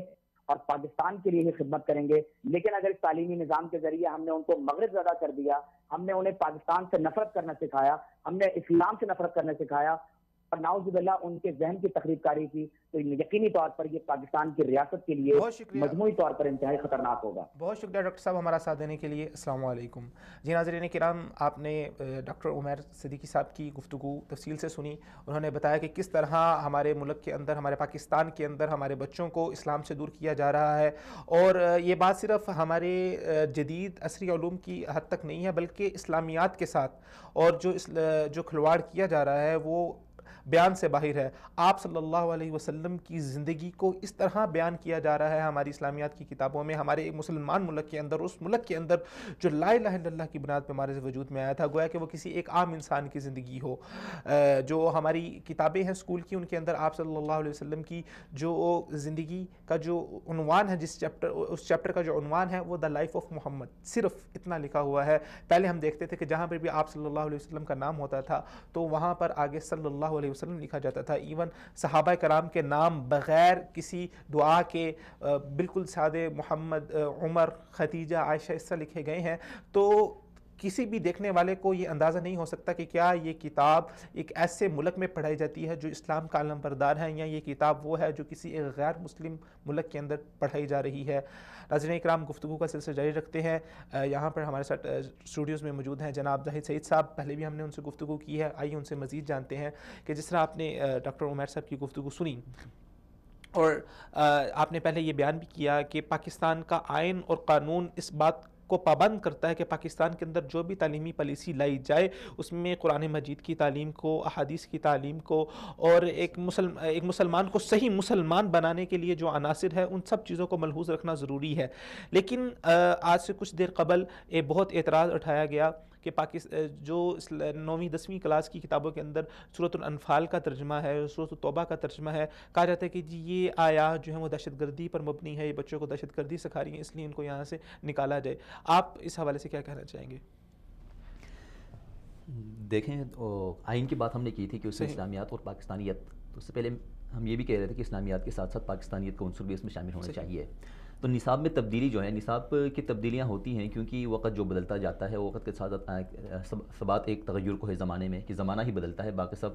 اور پاکستان کے لیے ہی خدمت کریں گے. لیکن اگر اس تعلیمی نظام کے ذریعے ہم نے ان کو مغرب زدہ کر دیا، ہم نے انہیں پاکستان سے نفرت کرنا سکھایا، ہم نے اسلام سے نفرت کرنا سکھایا اور نعوذ باللہ ان کے ذہن کی تخریب کاری کی تو یقینی طور پر یہ پاکستان کی ریاست کے لیے مجموعی طور پر انتہائی خطرناک ہوگا. بہت شکریہ ڈاکٹر صاحب ہمارا ساتھ دینے کے لیے. السلام علیکم. جی ناظرین کرام، آپ نے ڈاکٹر عمیر صدیقی صاحب کی گفتگو تفصیل سے سنی. انہوں نے بتایا کہ کس طرح ہمارے ملک کے اندر، ہمارے پاکستان کے اندر ہمارے بچوں کو اسلام سے دور کیا جا رہا ہے اور یہ بات صرف ہمارے جدید عصری علوم کی حد تک نہیں ہے بلکہ اسلامیات کے ساتھ اور جو کھلواڑ کیا جا رہا ہے وہ بیان سے باہر ہے. آپ صلی اللہ علیہ وسلم کی زندگی کو اس طرح بیان کیا جا رہا ہے ہماری اسلامیات کی کتابوں میں، ہمارے ایک مسلمان ملک کے اندر، اس ملک کے اندر جو لا الہ الا اللہ کی بنیاد پہ ہمارے وجود میں آیا تھا، گویا کہ وہ کسی ایک عام انسان کی زندگی ہو. جو ہماری کتابیں ہیں اسکول کی، ان کے اندر آپ صلی اللہ علیہ وسلم کی جو زندگی کا جو عنوان ہے، اس چیپٹر کا جو عنوان ہے وہ دا لائف آف محمد، صرف اتنا لکھا ہوا ہے. پہلے ہم دیکھتے تھے کہ جہاں پر بھی آپ صلی اللہ علیہ وسلم کا نام ہوتا تھا تو وہاں پر آگے صلی اللہ علیہ وسلم لکھا جاتا تھا. ایون صحابہ کرام کے نام بغیر کسی دعا کے بالکل سادے محمد، عمر، خدیجہ، عائشہ اس طرح لکھے گئے ہیں. تو کسی بھی دیکھنے والے کو یہ اندازہ نہیں ہو سکتا کہ کیا یہ کتاب ایک ایسے ملک میں پڑھائی جاتی ہے جو اسلام کا علم بردار ہے، یا یہ کتاب وہ ہے جو کسی ایک غیر مسلم ملک کے اندر پڑھائی جا رہی ہے۔ ناظرین اکرام، گفتگو کا سلسلہ جاری رکھتے ہیں۔ یہاں پر ہمارے ساتھ اسٹوڈیوز میں موجود ہیں جناب زاہد سعید صاحب، پہلے بھی ہم نے ان سے گفتگو کی ہے، آئیے ان سے مزید جانتے ہیں کہ جس طرح آپ نے ڈاکٹر عمیر صاحب کی گفتگو سنی اور آپ نے پہلے یہ بیان بھی کیا کہ پاکستان کا آئین اور قانون اس بات کو پابند کرتا ہے کہ پاکستان کے اندر جو بھی تعلیمی پالیسی لائی جائے اس میں قرآن مجید کی تعلیم کو، احادیث کی تعلیم کو اور ایک مسلمان کو صحیح مسلمان بنانے کے لیے جو عناصر ہے ان سب چیزوں کو ملحوظ رکھنا ضروری ہے۔ لیکن آج سے کچھ دیر قبل ایک بہت اعتراض اٹھایا گیا کہ جو 9ویں 10ویں کلاس کی کتابوں کے اندر سورۃ الانفال کا ترجمہ ہے، سورۃ التوبہ کا ترجمہ ہے، کہا جاتا ہے کہ جی یہ آیات جو ہیں وہ دہشت گردی پر مبنی ہے، یہ بچوں کو دہشت گردی سکھا رہی ہیں، اس لیے ان کو یہاں سے نکالا جائے۔ آپ اس حوالے سے کیا کہنا چاہیں گے؟ دیکھیں، آئین کی بات ہم نے کی تھی کہ اس میں اسلامیات اور پاکستانیت، تو اس سے پہلے ہم یہ بھی کہہ رہے تھے کہ اسلامیات کے ساتھ ساتھ پاکستانیت کا عنصر بھی اس میں شامل ہونا چاہیے۔ تو نصاب میں تبدیلی جو ہے، نصاب کی تبدیلیاں ہوتی ہیں کیونکہ وقت جو بدلتا جاتا ہے، وقت کے ساتھ ثبات ایک تغیر کو ہے زمانے میں، کہ زمانہ ہی بدلتا ہے، باقی سب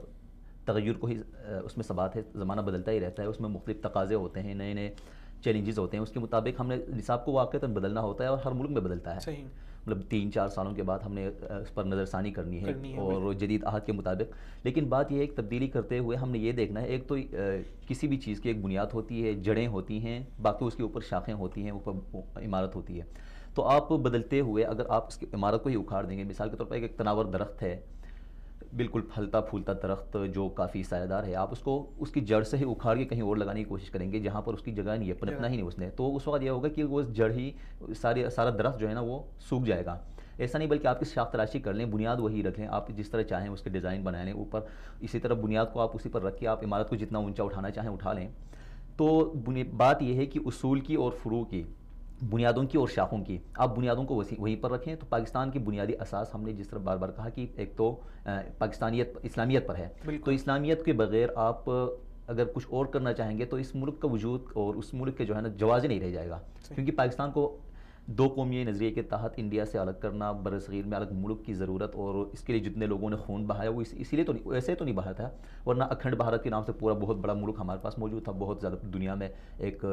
تغیر کو ہی اس میں ثبات ہے، زمانہ بدلتا ہی رہتا ہے، اس میں مختلف تقاضے ہوتے ہیں، نئے نئے چیلنجز ہوتے ہیں، اس کے مطابق ہم نے نصاب کو واقعتاً بدلنا ہوتا ہے اور ہر ملک میں بدلتا ہے۔ مطلب 3-4 سالوں کے بعد ہم نے اس پر نظر ثانی کرنی ہے اور جدید عہد کے مطابق۔ لیکن بات یہ ہے کہ تبدیلی کرتے ہوئے ہم نے یہ دیکھنا ہے، ایک تو کسی بھی چیز کی ایک بنیاد ہوتی ہے، جڑیں ہوتی ہیں، باقی اس کے اوپر شاخیں ہوتی ہیں، اوپر عمارت ہوتی ہے۔ تو آپ بدلتے ہوئے اگر آپ اس کی عمارت کو ہی اکھاڑ دیں گے، مثال کے طور پر ایک تناور درخت ہے، بالکل پھلتا پھولتا درخت جو کافی سایہ دار ہے، آپ اس کو اس کی جڑ سے ہی اکھاڑ کے کہیں اور لگانے کی کوشش کریں گے جہاں پر اس کی جگہ نہیں ہے، پنپنا ہی نہیں اس نے، تو اس وقت یہ ہوگا کہ وہ جڑ ہی سارا درخت جو ہے نا وہ سوکھ جائے گا۔ ایسا نہیں، بلکہ آپ کی شاخ تراشی کر لیں، بنیاد وہی رکھ لیں، آپ جس طرح چاہیں اس کے ڈیزائن بنا لیں اوپر، اسی طرح بنیاد کو آپ اسی پر رکھ کے آپ عمارت کو جتنا اونچا اٹھانا چاہیں اٹھا لیں۔ تو بات یہ ہے کہ اصول کی اور فروع کی، بنیادوں کی اور شاخوں کی، آپ بنیادوں کو وہیں پر رکھیں۔ تو پاکستان کی بنیادی اساس ہم نے جس طرح بار بار کہا کہ ایک تو پاکستانیت، اسلامیت پر ہے، تو اسلامیت کے بغیر آپ اگر کچھ اور کرنا چاہیں گے تو اس ملک کا وجود اور اس ملک کے جو ہے نا جواز نہیں رہ جائے گا، کیونکہ پاکستان کو 2 قومی نظریے کے تحت انڈیا سے الگ کرنا، برصغیر میں الگ ملک کی ضرورت، اور اس کے لیے جتنے لوگوں نے خون بہایا وہ اسی لیے تو نہیں، ایسے تو نہیں بہا تھا، ورنہ اکھنڈ بھارت کے نام سے پورا بہت بڑا ملک ہمارے پاس موجود تھا، بہت زیادہ دنیا میں ایک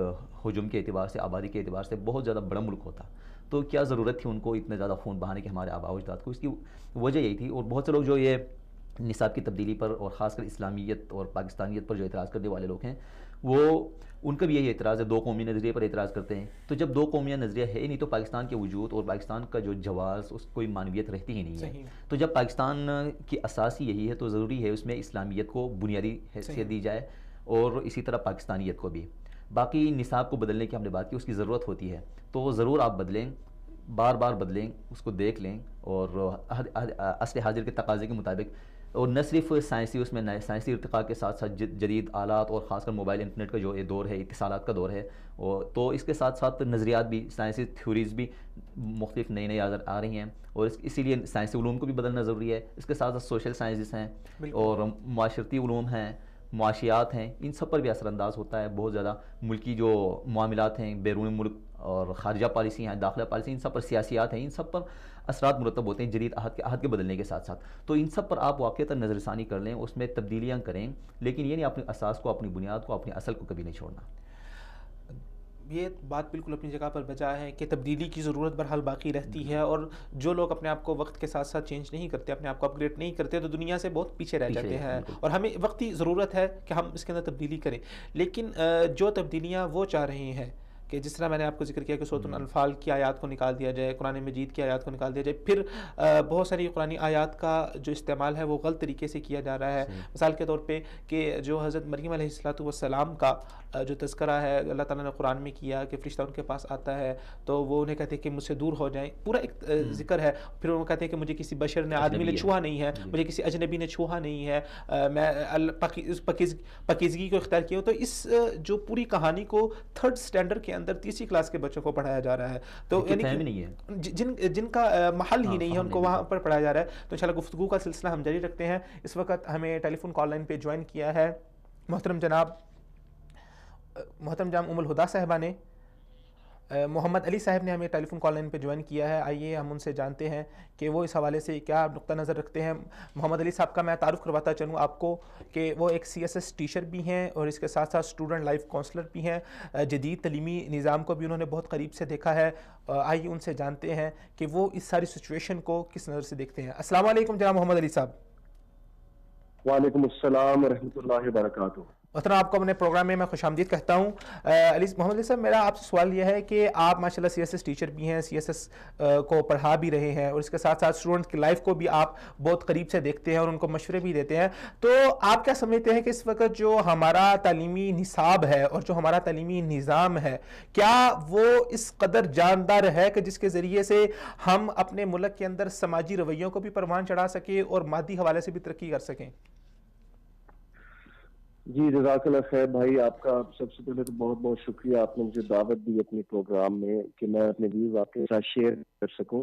حجم کے اعتبار سے، آبادی کے اعتبار سے بہت زیادہ بڑا ملک ہوتا، تو کیا ضرورت تھی ان کو اتنے زیادہ خون بہانے کے ہمارے آباء و اجداد کو؟ اس کی وجہ یہی تھی۔ اور بہت سے لوگ جو یہ نصاب کی تبدیلی پر اور خاص کر اسلامیت اور پاکستانیت پر جو اعتراض کرنے والے لوگ ہیں، وہ ان کا بھی یہی اعتراض ہے، 2 قومی نظریے پر اعتراض کرتے ہیں۔ تو جب 2 قومی نظریہ ہے ہی نہیں تو پاکستان کے وجود اور پاکستان کا جو جواز، اس کوئی معنویت رہتی ہی نہیں ہے۔ تو جب پاکستان کی اساس ہی یہی ہے تو ضروری ہے اس میں اسلامیت کو بنیادی حیثیت دی جائے اور اسی طرح پاکستانیت کو بھی۔ باقی نصاب کو بدلنے کی ہم نے بات کی، اس کی ضرورت ہوتی ہے تو ضرور آپ بدلیں، بار بار بدلیں، اس کو دیکھ لیں اور عصر حاضر کے تقاضے کے مطابق، اور نہ صرف سائنسی، اس میں نئے سائنسی ارتقاء کے ساتھ ساتھ جدید آلات اور خاص کر موبائل انٹرنیٹ کا جو یہ دور ہے، اتصالات کا دور ہے، تو اس کے ساتھ ساتھ نظریات بھی، سائنسی تھیوریز بھی مختلف نئی آ رہی ہیں، اور اسی لیے سائنسی علوم کو بھی بدلنا ضروری ہے۔ اس کے ساتھ ساتھ سوشل سائنسز ہیں اور معاشرتی علوم ہیں، معاشیات ہیں، ان سب پر بھی اثر انداز ہوتا ہے بہت زیادہ۔ ملکی جو معاملات ہیں، بیرون ملک اور خارجہ پالیسی ہیں، داخلہ پالیسی، ان سب پر، سیاسیات ہیں، ان سب پر اثرات مرتب ہوتے ہیں جدید عہد کے بدلنے کے ساتھ ساتھ۔ تو ان سب پر آپ واقعتاً نظر ثانی کر لیں، اس میں تبدیلیاں کریں، لیکن یہ نہیں اپنی اساس کو، اپنی بنیاد کو، اپنی اصل کو کبھی نہیں چھوڑنا۔ یہ بات بالکل اپنی جگہ پر بجا ہے کہ تبدیلی کی ضرورت برحال باقی رہتی ہے، اور جو لوگ اپنے آپ کو وقت کے ساتھ ساتھ چینج نہیں کرتے، اپنے آپ کو اپگریڈ نہیں کرتے، تو دنیا سے بہت پیچھے رہ جاتے ہیں، اور ہمیں وقتی ضرورت ہے کہ ہم اس کے اندر تبدیلی کریں۔ لیکن جو تبدیلیاں وہ چاہ رہے ہیں کہ جس طرح میں نے آپ کو ذکر کیا کہ سورۃ الانفال کی آیات کو نکال دیا جائے، قرآن مجید کی آیات کو نکال دیا جائے، پھر بہت ساری قرآنی آیات کا جو استعمال ہے وہ غلط طریقے سے کیا جا رہا ہے۔ مثال کے طور پہ کہ جو حضرت مریم علیہ السلام کا جو تذکرہ ہے اللہ تعالیٰ نے قرآن میں کیا کہ فرشتہ ان کے پاس آتا ہے تو وہ انہیں کہتے ہیں کہ مجھ سے دور ہو جائیں، پورا ایک ذکر ہے، پھر وہ کہتے ہیں کہ مجھے کسی بشر نے، آدمی نے چھوہا نہیں ہے، مجھے کسی اجنبی نے چھوہا نہیں ہے، میں پاکیزگی کو اختیار کیا۔ تو اس جو پوری کہانی کو 3rd اسٹینڈرڈ کے اندر 3ری کلاس کے بچوں کو پڑھایا جا رہا ہے، تو جن کا محل ہی نہیں ہے ان کو وہاں پر پڑھایا جا رہا ہے۔ تو انشاءاللہ گفتگو کا سلسلہ ہم جاری رکھتے ہیں۔ اس وقت ہمیں ٹیلی فون کال لائن پہ جوائن کیا ہے محترم جناب ام الہدا صاحبہ نے۔ محمد علی صاحب نے ہمیں ٹیلی فون کال لائن پہ جوائن کیا ہے. آئیے ہم ان سے جانتے ہیں کہ وہ اس حوالے سے کیا نقطہ نظر رکھتے ہیں. محمد علی صاحب کا میں تعارف کرواتا چلوں آپ کو کہ وہ ایک CSS ٹیچر بھی ہیں اور اس کے ساتھ ساتھ اسٹوڈنٹ لائف کونسلر بھی ہیں. جدید تعلیمی نظام کو بھی انہوں نے بہت قریب سے دیکھا ہے. آئیے ان سے جانتے ہیں کہ وہ اس ساری سچویشن کو کس نظر سے دیکھتے ہیں. السلام علیکم جناب محمد علی صاحب. وعلیکم السلام ورحمۃ اللہ وبرکاتہ. محترم آپ کو اپنے پروگرام میں خوش آمدید کہتا ہوں. محمد علی صاحب, میرا آپ سے سوال یہ ہے کہ آپ ماشاءاللہ CSS ٹیچر بھی ہیں, CSS کو پڑھا بھی رہے ہیں اور اس کے ساتھ ساتھ اسٹوڈنٹ کی لائف کو بھی آپ بہت قریب سے دیکھتے ہیں اور ان کو مشورے بھی دیتے ہیں. تو آپ کیا سمجھتے ہیں کہ اس وقت جو ہمارا تعلیمی نصاب ہے اور جو ہمارا تعلیمی نظام ہے, کیا وہ اس قدر جاندار ہے کہ جس کے ذریعے سے ہم اپنے ملک کے اندر سماجی رویوں کو بھی پروان چڑھا سکیں اور مادی حوالے سے بھی ترقی کر سکیں؟ جی جزاک اللہ خیر بھائی. آپ کا سب سے پہلے تو بہت بہت شکریہ, آپ نے مجھے دعوت دی اپنے پروگرام میں کہ میں اپنے ویوز آپ کے ساتھ شیئر کر سکوں.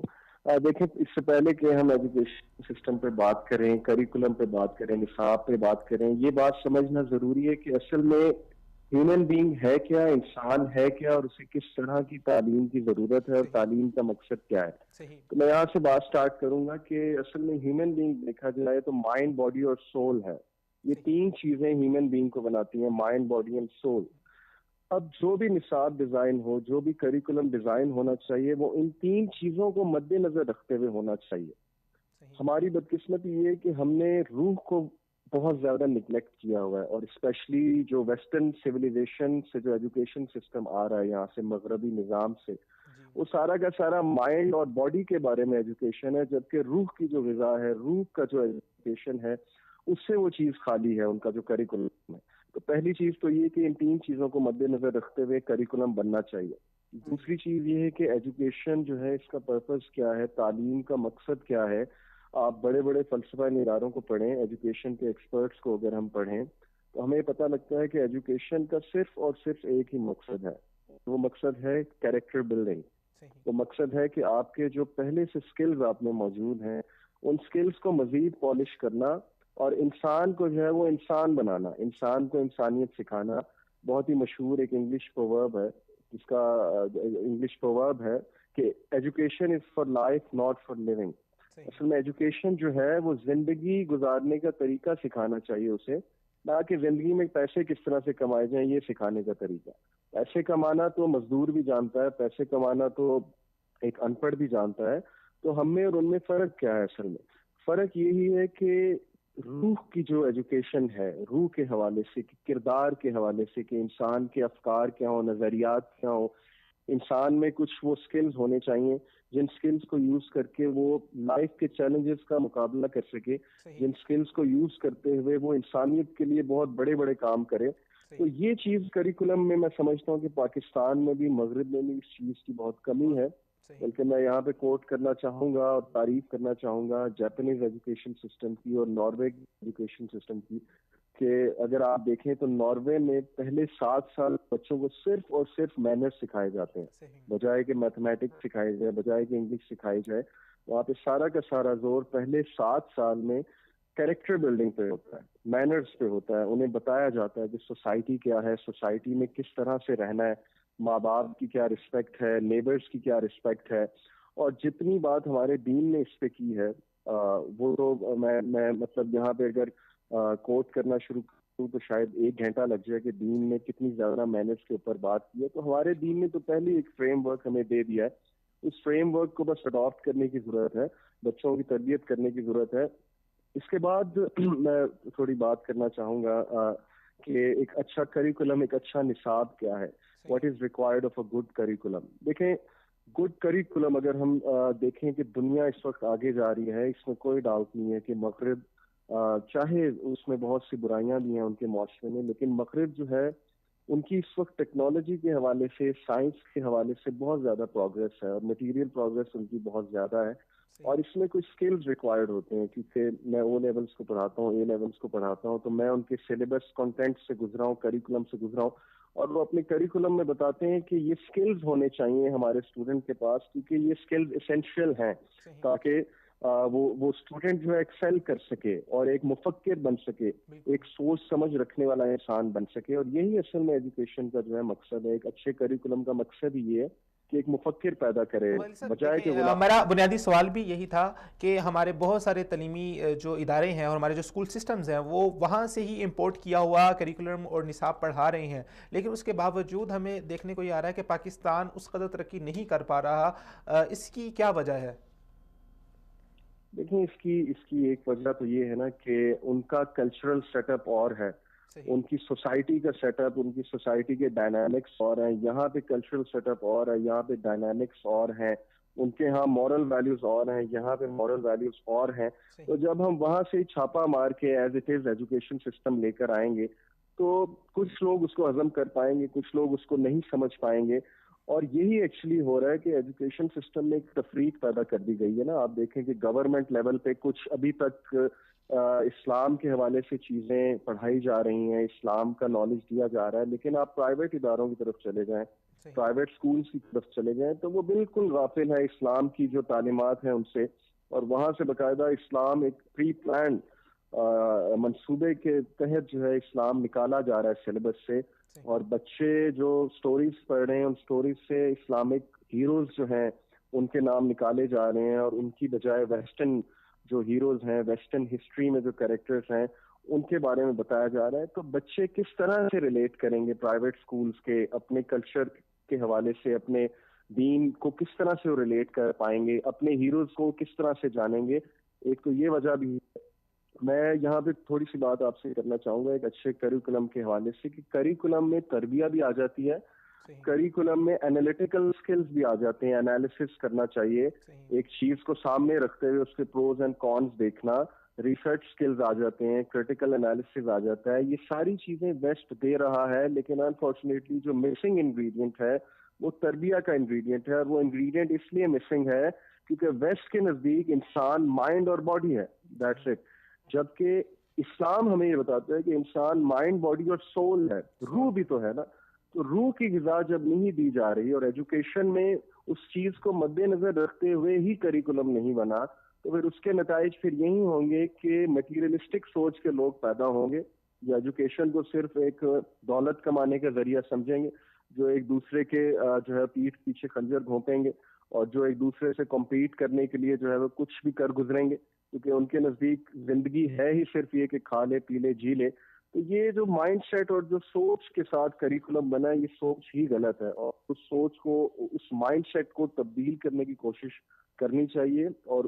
دیکھیں, اس سے پہلے کہ ہم ایجوکیشن سسٹم پہ بات کریں, کریکولم پہ بات کریں, نصاب پہ بات کریں, یہ بات سمجھنا ضروری ہے کہ اصل میں ہیومن بینگ ہے کیا, انسان ہے کیا, اور اسے کس طرح کی تعلیم کی ضرورت ہے اور تعلیم کا مقصد کیا ہے. تو میں یہاں سے بات سٹارٹ کروں گا کہ اصل میں ہیومن بینگ دیکھا جائے تو مائنڈ, باڈی اور سول ہے. یہ تین چیزیں ہیومن بینگ کو بناتی ہیں, مائنڈ, باڈی اینڈ سول. اب جو بھی نصاب ڈیزائن ہو, جو بھی کریکولم ڈیزائن ہونا چاہیے, وہ ان تین چیزوں کو مد نظر رکھتے ہوئے ہونا چاہیے. ہماری بدقسمتی یہ ہے کہ ہم نے روح کو بہت زیادہ نگلیکٹ کیا ہوا ہے, اور اسپیشلی جو ویسٹرن سویلائزیشن سے جو ایجوکیشن سسٹم آ رہا ہے یہاں سے, مغربی نظام سے, وہ سارا کا سارا مائنڈ اور باڈی کے بارے میں ایجوکیشن ہے, جبکہ روح کی جو غذا ہے, روح کا جو ایجوکیشن ہے, اس سے وہ چیز خالی ہے ان کا جو کریکولم ہے. تو پہلی چیز تو یہ کہ ان تین چیزوں کو مد نظر رکھتے ہوئے کریکولم بننا چاہیے. دوسری چیز یہ ہے کہ ایجوکیشن جو ہے, اس کا پرپز کیا ہے, تعلیم کا مقصد کیا ہے. آپ بڑے بڑے فلسفہ نگاروں کو پڑھیں, ایجوکیشن کے ایکسپرٹس کو اگر ہم پڑھیں تو ہمیں پتہ لگتا ہے کہ ایجوکیشن کا صرف اور صرف ایک ہی مقصد ہے, وہ مقصد ہے کیریکٹر بلڈنگ. وہ مقصد ہے کہ آپ کے جو پہلے سے سکلز آپ میں موجود ہیں, ان سکلز کو مزید پالش کرنا اور انسان کو جو ہے وہ انسان بنانا, انسان کو انسانیت سکھانا. بہت ہی مشہور ایک انگلش پروورب ہے, جس کا انگلش پروورب ہے کہ education is for life not for living. اصل میں ایجوکیشن جو ہے وہ زندگی گزارنے کا طریقہ سکھانا چاہیے اسے, نہ کہ زندگی میں پیسے کس طرح سے کمائے جائیں یہ سکھانے کا طریقہ. پیسے کمانا تو مزدور بھی جانتا ہے, پیسے کمانا تو ایک ان پڑھ بھی جانتا ہے. تو ہم میں اور ان میں فرق کیا ہے؟ اصل میں فرق یہی ہے کہ روح کی جو ایجوکیشن ہے, روح کے حوالے سے, کردار کے حوالے سے, کہ انسان کے افکار کیا ہوں, نظریات کیا ہوں, انسان میں کچھ وہ سکلز ہونے چاہیے جن سکلز کو یوز کر کے وہ لائف کے چیلنجز کا مقابلہ کر سکے, جن سکلز کو یوز کرتے ہوئے وہ انسانیت کے لیے بہت بڑے بڑے کام کرے. تو یہ چیز کریکولم میں میں سمجھتا ہوں کہ پاکستان میں بھی, مغرب میں بھی اس چیز کی بہت کمی ہے. بلکہ میں یہاں پہ کوٹ کرنا چاہوں گا اور تعریف کرنا چاہوں گا جاپانیز ایجوکیشن سسٹم کی اور ناروے ایجوکیشن سسٹم کی, کہ اگر آپ دیکھیں تو ناروے میں پہلے 7 سال بچوں کو صرف اور صرف مینرز سکھائے جاتے ہیں, بجائے کہ میتھمیٹکس سکھائی جائے, بجائے کہ انگلش سکھائی جائے. وہاں پہ سارا کا سارا زور پہلے 7 سال میں کیریکٹر بلڈنگ پہ ہوتا ہے, مینرز پہ ہوتا ہے. انہیں بتایا جاتا ہے کہ سوسائٹی کیا ہے, سوسائٹی میں کس طرح سے رہنا ہے, ماں باپ کی کیا رسپیکٹ ہے, نیبرز کی کیا رسپیکٹ ہے. اور جتنی بات ہمارے دین نے اس پہ کی ہے وہ تو میں مطلب یہاں پہ اگر کوٹ کرنا شروع کروں تو شاید 1 گھنٹہ لگ جائے کہ دین نے کتنی زیادہ مینرز کے اوپر بات کی ہے. تو ہمارے دین نے تو پہلے ایک فریم ورک ہمیں دے دیا ہے, اس فریم ورک کو بس اڈاپٹ کرنے کی ضرورت ہے, بچوں کی تربیت کرنے کی ضرورت ہے. اس کے بعد میں تھوڑی بات کرنا چاہوں گا کہ ایک اچھا کریکولم, ایک اچھا نصاب کیا ہے, what is required of a good curriculum. دیکھیں, گڈ کریکولم اگر ہم دیکھیں کہ دنیا اس وقت آگے جا رہی ہے, اس میں کوئی ڈاؤٹ نہیں ہے کہ مغرب, چاہے اس میں بہت سی برائیاں بھی ہیں ان کے معاشرے میں, لیکن مغرب جو ہے ان کی اس وقت ٹیکنالوجی کے حوالے سے, سائنس کے حوالے سے بہت زیادہ پروگریس ہے, اور مٹیریل پروگریس ان کی بہت زیادہ ہے. اور اس میں کچھ سکلز ریکوائرڈ ہوتے ہیں, کیونکہ میں او لیولس کو پڑھاتا ہوں, اے لیولس کو پڑھاتا ہوں, تو میں ان کے سلیبس کنٹینٹ سے گزرا ہوں, کریکولم سے گزرا ہوں, اور وہ اپنے کریکولم میں بتاتے ہیں کہ یہ سکلز ہونے چاہیے ہمارے اسٹوڈنٹ کے پاس, کیونکہ یہ سکلز اسینشیل ہیں تاکہ وہ اسٹوڈنٹ جو ہے ایکسیل کر سکے اور ایک مفکر بن سکے, ایک سوچ سمجھ رکھنے والا انسان بن سکے. اور یہی اصل میں ایجوکیشن کا جو ہے مقصد ہے. ایک اچھے کریکولم کا مقصد ہی یہ ہے کہ ایک مفکر پیدا کرے بجائے کہ ہمارا بنیادی سوال بھی یہی تھا کہ ہمارے بہت سارے تعلیمی جو ادارے ہیں اور ہمارے جو اسکول سسٹمز ہیں وہ وہاں سے ہی امپورٹ کیا ہوا کریکولم اور نصاب پڑھا رہے ہیں، لیکن اس کے باوجود ہمیں دیکھنے کو یہ آ رہا ہے کہ پاکستان اس قدر ترقی نہیں کر پا رہا. اس کی کیا وجہ ہے؟ دیکھیں اس کی ایک وجہ تو یہ ہے نا کہ ان کا کلچرل سیٹ اپ اور ہے، ان کی سوسائٹی کا سیٹ اپ، ان کی سوسائٹی کے ڈائنامکس اور ہیں. یہاں پہ کلچرل سیٹ اپ اور ہے، یہاں پہ ڈائنامکس اور ہیں. ان کے ہاں مورل ویلیوز اور ہیں، یہاں پہ مورل ویلیوز اور ہیں. تو جب ہم وہاں سے چھاپا مار کے as it is education system لے کر آئیں گے تو کچھ لوگ اس کو ہضم کر پائیں گے، کچھ لوگ اس کو نہیں سمجھ پائیں گے. اور یہی ایکچولی ہو رہا ہے کہ ایجوکیشن سسٹم میں ایک تفریق پیدا کر دی گئی ہے نا. آپ دیکھیں کہ گورنمنٹ لیول پہ کچھ ابھی تک اسلام کے حوالے سے چیزیں پڑھائی جا رہی ہیں، اسلام کا نالج دیا جا رہا ہے، لیکن آپ پرائیویٹ اداروں کی طرف چلے جائیں، پرائیویٹ سکولز کی طرف چلے جائیں تو وہ بالکل غافل ہے اسلام کی جو تعلیمات ہیں ان سے. اور وہاں سے باقاعدہ اسلام ایک پری پلانڈ منصوبے کے تحت جو ہے اسلام نکالا جا رہا ہے سلیبس سے. اور بچے جو سٹوریز پڑھ رہے ہیں ان سٹوریز سے اسلامک ہیروز جو ہیں ان کے نام نکالے جا رہے ہیں، اور ان کی بجائے ویسٹرن جو ہیروز ہیں، ویسٹرن ہسٹری میں جو کریکٹرز ہیں ان کے بارے میں بتایا جا رہا ہے. تو بچے کس طرح سے ریلیٹ کریں گے پرائیویٹ سکولز کے اپنے کلچر کے حوالے سے، اپنے دین کو کس طرح سے وہ ریلیٹ کر پائیں گے، اپنے ہیروز کو کس طرح سے جانیں گے؟ ایک تو یہ وجہ بھی ہے. میں یہاں پہ تھوڑی سی بات آپ سے کرنا چاہوں گا ایک اچھے کریکولم کے حوالے سے کہ کریکولم میں تربیہ بھی آ جاتی ہے، کریکولم میں انالیٹیکل سکلز بھی آ جاتے ہیں. انالیسس کرنا چاہیے، ایک چیز کو سامنے رکھتے ہوئے اس کے پروز اینڈ کونز دیکھنا. ریسرچ سکلز آ جاتے ہیں، کریٹیکل انالیسس آ جاتا ہے. یہ ساری چیزیں ویسٹ دے رہا ہے، لیکن انفارچونیٹلی جو مسنگ انگریڈینٹ ہے وہ تربیہ کا انگریڈینٹ ہے. اور وہ انگریڈینٹ اس لیے مسنگ ہے کیونکہ ویسٹ کے نزدیک انسان مائنڈ اور باڈی ہے، دیٹس اٹ. جبکہ اسلام ہمیں یہ بتاتا ہے کہ انسان مائنڈ، باڈی اور سول ہے، روح بھی تو ہے نا. تو روح کی غذا جب نہیں دی جا رہی اور ایجوکیشن میں اس چیز کو مد نظر رکھتے ہوئے ہی کریکولم نہیں بنا تو پھر اس کے نتائج پھر یہی ہوں گے کہ میٹیریلسٹک سوچ کے لوگ پیدا ہوں گے جو ایجوکیشن کو صرف ایک دولت کمانے کا ذریعہ سمجھیں گے، جو ایک دوسرے کے جو ہے پیٹھ پیچھے خنجر گھونپیں گے، اور جو ایک دوسرے سے کمپیٹ کرنے کے لیے جو ہے وہ کچھ بھی کر گزریں گے، کیونکہ ان کے نزدیک زندگی ہے ہی صرف یہ کہ کھا لے پی لے جی لے. تو یہ جو مائنڈ سیٹ اور جو سوچ کے ساتھ کریکولم بنا ہے یہ سوچ ہی غلط ہے، اور اس سوچ کو، اس مائنڈ سیٹ کو تبدیل کرنے کی کوشش کرنی چاہیے. اور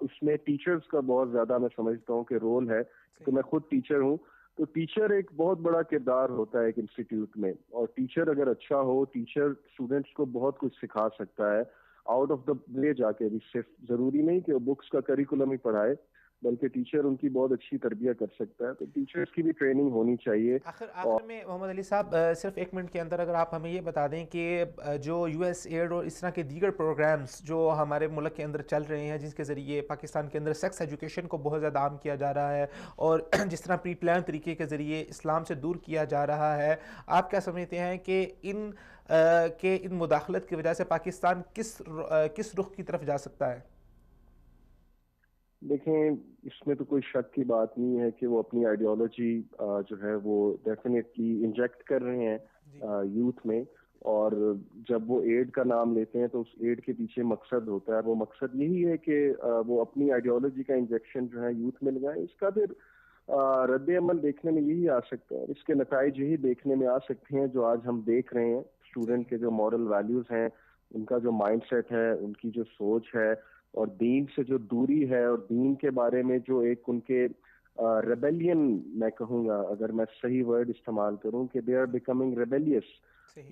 اس میں ٹیچرز کا بہت زیادہ میں سمجھتا ہوں کہ رول ہے، کہ میں خود ٹیچر ہوں. تو ٹیچر ایک بہت بڑا کردار ہوتا ہے ایک انسٹیٹیوٹ میں، اور ٹیچر اگر اچھا ہو، ٹیچر اسٹوڈنٹس کو بہت کچھ سکھا سکتا ہے آؤٹ آف دا وے جا کے بھی. صرف ضروری نہیں کہ وہ بکس کا کریکولم ہی پڑھائے، بلکہ ٹیچر ان کی بہت اچھی تربیت کر سکتا ہے. تو ٹیچرز کی بھی ٹریننگ ہونی چاہیے. آخر میں محمد علی صاحب صرف ایک منٹ کے اندر اگر آپ ہمیں یہ بتا دیں کہ جو یو ایس ایڈ اور اس طرح کے دیگر پروگرامز جو ہمارے ملک کے اندر چل رہے ہیں، جس کے ذریعے پاکستان کے اندر سیکس ایجوکیشن کو بہت زیادہ عام کیا جا رہا ہے، اور جس طرح پری پلان طریقے کے ذریعے اسلام سے دور کیا جا رہا ہے، آپ کیا سمجھتے ہیں کہ ان مداخلت کی وجہ سے پاکستان کس رخ کی طرف جا سکتا ہے؟ دیکھیں اس میں تو کوئی شک کی بات نہیں ہے کہ وہ اپنی آئیڈیالوجی جو ہے وہ ڈیفینیٹلی انجیکٹ کر رہے ہیں یوتھ میں. اور جب وہ ایڈ کا نام لیتے ہیں تو اس ایڈ کے پیچھے مقصد ہوتا ہے، وہ مقصد یہی ہے کہ وہ اپنی آئیڈیالوجی کا انجیکشن جو ہے یوتھ میں لگائیں. اس کا پھر رد عمل دیکھنے میں یہی آ سکتا ہے، اس کے نتائج یہی دیکھنے میں آ سکتے ہیں جو آج ہم دیکھ رہے ہیں. اسٹوڈنٹ کے جو مورل ویلیوز ہیں، ان کا جو مائنڈ سیٹ ہے، ان کی جو سوچ ہے، اور دین سے جو دوری ہے، اور دین کے بارے میں جو ایک ان کے ریبیلین، میں کہوں گا اگر میں صحیح ورڈ استعمال کروں کہ دے آر بیکمنگ ریبیلیس،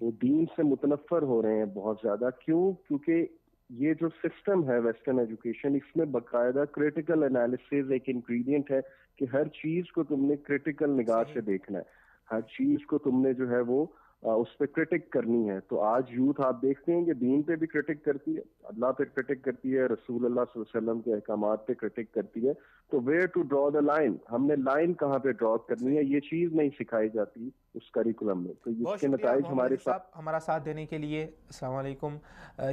وہ دین سے متنفر ہو رہے ہیں بہت زیادہ. کیونکہ یہ جو سسٹم ہے ویسٹرن ایجوکیشن، اس میں باقاعدہ کریٹیکل انالیسز ایک انگریڈینٹ ہے کہ ہر چیز کو تم نے کریٹیکل نگاہ سے دیکھنا ہے، ہر چیز کو تم نے جو ہے وہ اس پہ کرٹک کرنی ہے. تو آج یوتھ آپ دیکھتے ہیں کہ دین پہ بھی کرٹک کرتی ہے، اللہ پہ کرٹک کرتی ہے، رسول اللہ صلی اللہ علیہ وسلم کے احکامات پہ کرٹک کرتی ہے. تو where to draw the line, ہم نے لائن کہاں پہ ڈرا کرنی ہے، یہ چیز نہیں سکھائی جاتی. اس کریکولم میں. تو بہت اس کے شکریہ نتائج محمد ہمارے علی صاحب ہمارا ساتھ دینے کے لیے. السلام علیکم.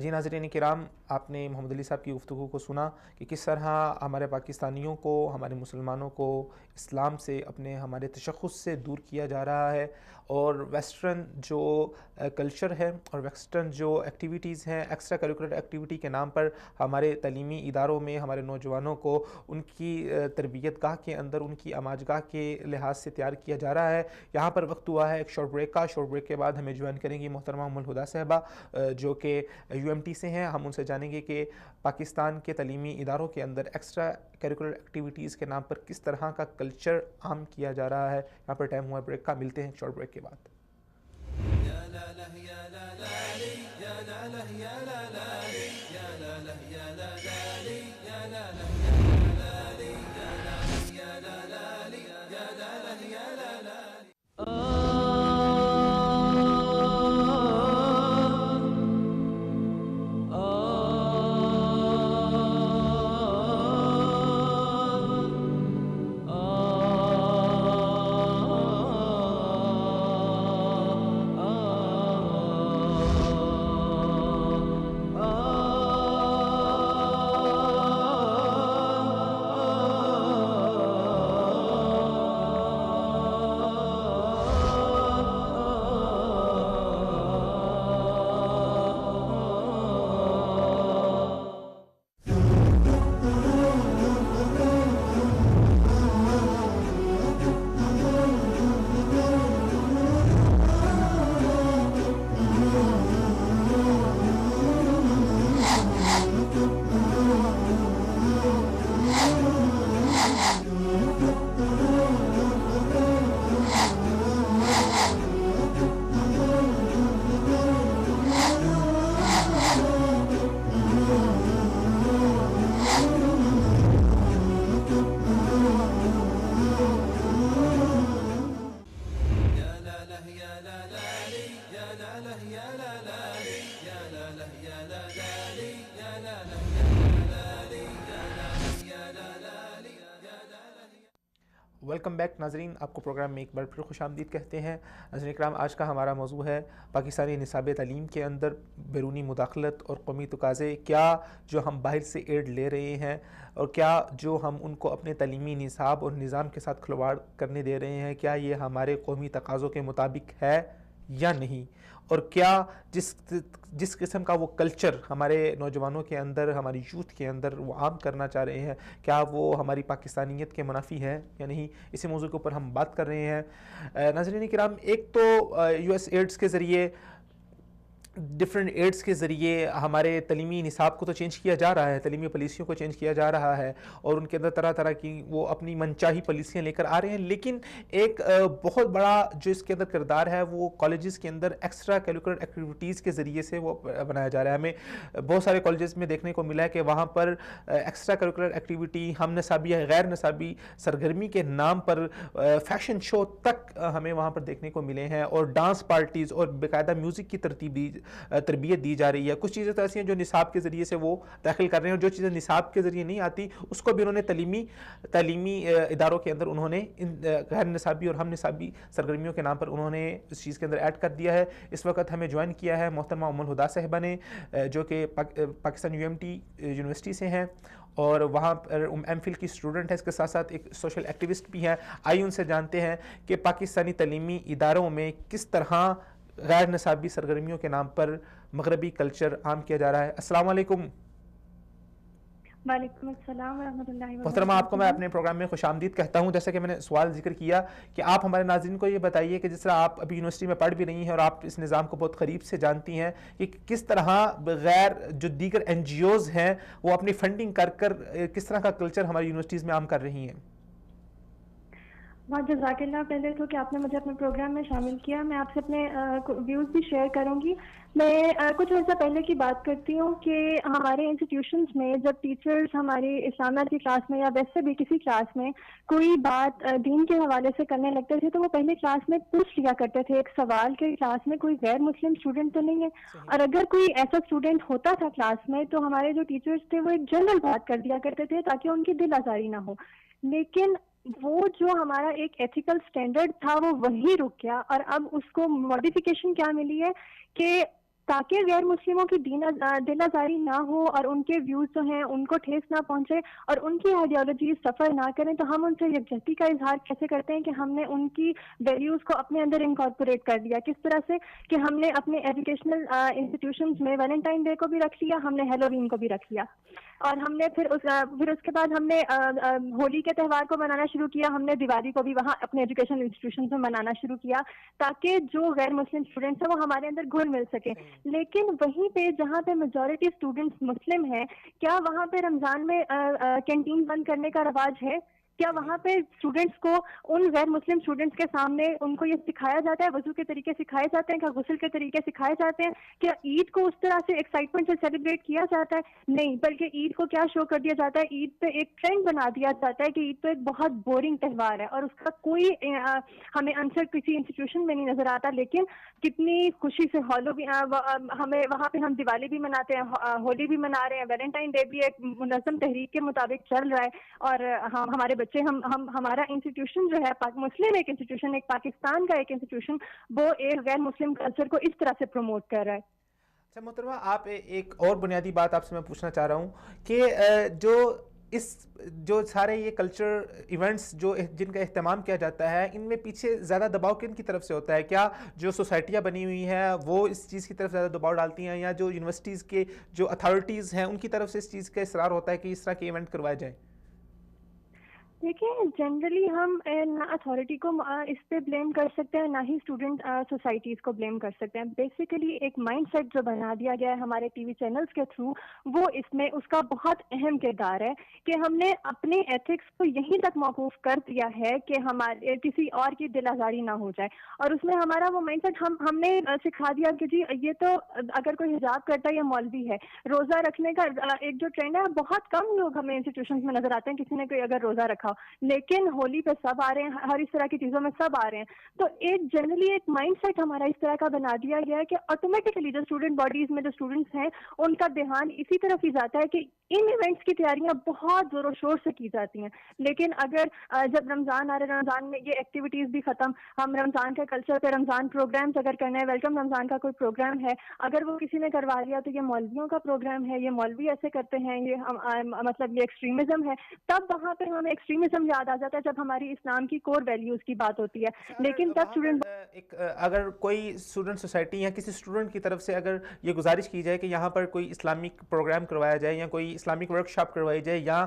جی ناظرین کرام، آپ نے محمد علی صاحب کی گفتگو کو سنا کہ کس طرح ہمارے پاکستانیوں کو، ہمارے مسلمانوں کو اسلام سے، اپنے ہمارے تشخص سے دور کیا جا رہا ہے، اور ویسٹرن جو کلچر ہے اور ویسٹرن جو ایکٹیویٹیز ہیں، ایکسٹرا کریکولر ایکٹیویٹی کے نام پر ہمارے تعلیمی اداروں میں ہمارے نوجوانوں کو ان کی تربیت گاہ کے اندر، ان کی آماج گاہ کے لحاظ سے تیار کیا جا رہا ہے. یہاں پر وقت ہوا ہے ایک شارٹ بریک کا. شارٹ بریک کے بعد ہمیں جوائن کریں گی محترمہ ام الہدیٰ صاحبہ جو کہ UMT سے ہیں. ہم ان سے جانیں گے کہ پاکستان کے تعلیمی اداروں کے اندر ایکسٹرا کریکولر ایکٹیویٹیز کے نام پر کس طرح کا کلچر عام کیا جا رہا ہے. یہاں پر ٹائم ہوا بریک کا. ملتے ہیں شارٹ بریک کے بعد. ویلکم بیک ناظرین، آپ کو پروگرام میں ایک بار پھر خوش آمدید کہتے ہیں. ناظرین کرام، آج کا ہمارا موضوع ہے پاکستانی نصاب تعلیم کے اندر بیرونی مداخلت اور قومی تقاضے. کیا جو ہم باہر سے ایڈ لے رہے ہیں اور کیا جو ہم ان کو اپنے تعلیمی نصاب اور نظام کے ساتھ کھلواڑ کرنے دے رہے ہیں، کیا یہ ہمارے قومی تقاضوں کے مطابق ہے یا نہیں؟ اور کیا جس قسم کا وہ کلچر ہمارے نوجوانوں کے اندر، ہماری یوتھ کے اندر وہ عام کرنا چاہ رہے ہیں، کیا وہ ہماری پاکستانیت کے منافی ہے یا نہیں؟ اسی موضوع کے اوپر ہم بات کر رہے ہیں. ناظرین کرام، ایک تو US ایڈز کے ذریعے، ڈفرینٹ ایڈز کے ذریعے ہمارے تعلیمی نصاب کو تو چینج کیا جا رہا ہے، تعلیمی پالیسیوں کو چینج کیا جا رہا ہے، اور ان کے اندر طرح طرح کی وہ اپنی منچاہی پالیسیاں لے کر آ رہے ہیں. لیکن ایک بہت بڑا جو اس کے اندر کردار ہے وہ کالجز کے اندر ایکسٹرا کریکولر ایکٹیویٹیز کے ذریعے سے وہ بنایا جا رہا ہے. ہمیں بہت سارے کالجز میں دیکھنے کو ملا ہے کہ وہاں پر ایکسٹرا کریکولر ایکٹیویٹی، ہم نصابی یا غیر نصابی سرگرمی کے نام پر فیشن شو تک ہمیں وہاں پر دیکھنے کو ملے ہیں، اور ڈانس پارٹیز اور باقاعدہ میوزک کی تربیت دی جا رہی ہے. کچھ چیزیں تو ایسی ہیں جو نصاب کے ذریعے سے وہ داخل کر رہے ہیں، اور جو چیزیں نصاب کے ذریعے نہیں آتی اس کو بھی انہوں نے تعلیمی اداروں کے اندر انہوں نے غیر نصابی اور ہم نصابی سرگرمیوں کے نام پر انہوں نے اس چیز کے اندر ایڈ کر دیا ہے. اس وقت ہمیں جوائن کیا ہے محترمہ ام الہدیٰ صاحبہ نے، جو کہ پاکستان UMT یونیورسٹی سے ہیں اور وہاں پر MPhil کی اسٹوڈنٹ ہے، اس کے ساتھ ساتھ ایک سوشل ایکٹیوسٹ بھی ہیں. آئیے ان سے جانتے ہیں کہ پاکستانی تعلیمی اداروں میں کس طرح غیر نصابی سرگرمیوں کے نام پر مغربی کلچر عام کیا جا رہا ہے. السلام علیکم. وعلیکم السلام ورحمۃ اللہ وبرکاتہ. محترمہ، آپ کو میں اپنے پروگرام میں خوش آمدید کہتا ہوں. جیسا کہ میں نے سوال ذکر کیا کہ آپ ہمارے ناظرین کو یہ بتائیے کہ جس طرح آپ ابھی یونیورسٹی میں پڑھ بھی رہی ہیں اور آپ اس نظام کو بہت قریب سے جانتی ہیں کہ کس طرح بغیر جو دیگر NGOز ہیں وہ اپنی فنڈنگ کر کس طرح کا کلچر ہماری یونیورسٹیز میں عام کر رہی ہیں. بہت جزاک اللہ پہلے تو کہ آپ نے مجھے اپنے پروگرام میں شامل کیا. میں آپ سے اپنے ویوز بھی شیئر کروں گی. میں کچھ عرصہ پہلے کی بات کرتی ہوں کہ ہمارے انسٹیٹیوشنز میں جب ٹیچرز ہماری اسلامیات کی کلاس میں یا ویسے بھی کسی کلاس میں کوئی بات دین کے حوالے سے کرنے لگتے تھے تو وہ پہلے کلاس میں پوچھ لیا کرتے تھے ایک سوال کہ کلاس میں کوئی غیر مسلم اسٹوڈنٹ تو نہیں ہے. اور اگر کوئی ایسا اسٹوڈنٹ ہوتا تھا کلاس میں تو ہمارے جو ٹیچرز تھے وہ ایک جنرل بات کر دیا کرتے تھے تاکہ ان کی دل آزاری نہ ہو. لیکن وہ جو ہمارا ایک ایتھیکل سٹینڈرڈ تھا وہ وہی رک گیا، اور اب اس کو ماڈیفیکیشن کیا ملی ہے کہ تاکہ غیر مسلموں کی دل آزاری نہ ہو اور ان کے ویوز جو ہیں ان کو ٹھیس نہ پہنچے اور ان کی آئیڈیالوجیز سفر نہ کریں، تو ہم ان سے یکجہتی کا اظہار کیسے کرتے ہیں کہ ہم نے ان کی ویلیوز کو اپنے اندر انکارپوریٹ کر دیا. کس طرح سے کہ ہم نے اپنے ایجوکیشنل انسٹیٹیوشنز میں ویلنٹائن ڈے کو بھی رکھ لیا، ہم نے ہیلووین کو بھی رکھ لیا، اور ہم نے پھر اس کے بعد ہم نے ہولی کے تہوار کو منانا شروع کیا، ہم نے دیوالی کو بھی وہاں اپنے ایجوکیشنل انسٹیٹیوشنز میں منانا شروع کیا تاکہ جو غیر مسلم اسٹوڈنٹس ہیں وہ ہمارے اندر گھل مل سکیں. لیکن وہیں پہ جہاں پہ میجورٹی اسٹوڈنٹس مسلم ہیں، کیا وہاں پہ رمضان میں کینٹین بند کرنے کا رواج ہے؟ کیا وہاں پہ اسٹوڈنٹس کو ان غیر مسلم اسٹوڈنٹس کے سامنے ان کو یہ سکھایا جاتا ہے، وضو کے طریقے سکھائے جاتے ہیں، کیا غسل کے طریقے سکھائے جاتے ہیں؟ کیا عید کو اس طرح سے ایکسائٹمنٹ سے سیلیبریٹ کیا جاتا ہے؟ نہیں، بلکہ عید کو کیا شو کر دیا جاتا ہے، عید پہ ایک ٹرینڈ بنا دیا جاتا ہے کہ عید تو ایک بہت بورنگ تہوار ہے اور اس کا کوئی ہمیں آنسر کسی انسٹیٹیوشن میں نہیں نظر آتا. لیکن کتنی خوشی سے ہمیں وہاں پہ ہم دیوالی بھی مناتے ہیں، ہولی بھی منا رہے ہیں، ویلنٹائن ڈے بھی ایک منظم تحریک کے مطابق چل رہا ہے، اور ہمارے بچے ہمارا انسٹیٹیوشن جو ہے مسلم ایک انسٹیٹیوشن، ایک پاکستان کا ایک انسٹیٹیوشن، وہ ایک غیر مسلم کلچر کو اس طرح سے پروموٹ کر رہا ہے. اچھا محترمہ، آپ ایک اور بنیادی بات آپ سے میں پوچھنا چاہ رہا ہوں کہ جو سارے یہ کلچر ایونٹس جن کا اہتمام کیا جاتا ہے، ان میں پیچھے زیادہ دباؤ کن کی طرف سے ہوتا ہے؟ کیا جو سوسائٹیاں بنی ہوئی ہیں وہ اس چیز کی طرف زیادہ دباؤ ڈالتی ہیں، یا جو یونیورسٹیز کے جو اتھارٹیز ہیں ان کی طرف سے اس چیز کا اصرار ہوتا ہے کہ اس طرح کے ایونٹ کروائے جائیں؟ دیکھیں، جنرلی ہم نہ اتھارٹی کو اس پہ بلیم کر سکتے ہیں، نہ ہی اسٹوڈنٹ سوسائٹیز کو بلیم کر سکتے ہیں. بیسیکلی ایک مائنڈ سیٹ جو بنا دیا گیا ہے ہمارے ٹی وی چینلز کے تھرو، وہ اس میں اس کا بہت اہم کردار ہے کہ ہم نے اپنے ایتھکس کو یہیں تک موقوف کر دیا ہے کہ ہمارے کسی اور کی دل آزاری نہ ہو جائے. اور اس میں ہمارا وہ مائنڈ سیٹ ہم نے سکھا دیا کہ جی یہ تو اگر کوئی حجاب کرتا ہے یا مولوی ہے. روزہ رکھنے کا ایک جو ٹرینڈ ہے، بہت کم لوگ ہمیں انسٹیٹیوشنز میں نظر آتے ہیں کسی نے کوئی اگر روزہ رکھا، لیکن ہولی پہ سب آ رہے ہیں، ہر اس طرح کی چیزوں میں سب آ رہے ہیں. تو ایک جنرلی ایک مائنڈ سیٹ ہمارا اس طرح کا بنا دیا گیا ہے کہ آٹومیٹکلی جو اسٹوڈنٹ باڈیز میں جو اسٹوڈنٹس ہیں ان کا دھیان اسی طرف ہی جاتا ہے کہ ان ایونٹس کی تیاریاں بہت زور و شور سے کی جاتی ہیں. لیکن اگر جب رمضان آ رہے، رمضان میں یہ ایکٹیویٹیز بھی ختم، ہم رمضان کے کلچر پہ رمضان پروگرامز اگر کرنا ہے، ویلکم رمضان کا کوئی پروگرام ہے، اگر وہ کسی نے کروا لیا تو یہ مولویوں کا پروگرام ہے، یہ مولوی ایسے کرتے ہیں، یہ مطلب یہ ایکسٹریمزم ہے. تب وہاں پہ ہمیں ایکسٹریمزم یاد آ جاتا ہے جب ہماری اسلام کی کور ویلیوز کی بات ہوتی ہے. لیکن تب اسٹوڈنٹ اگر کوئی اسٹوڈنٹ سوسائٹی یا کسی اسٹوڈنٹ کی طرف سے اگر یہ گزارش کی جائے کہ یہاں پر کوئی اسلامک پروگرام کروایا جائے یا کوئی اسلامک ورک شاپ کروائی جائے یا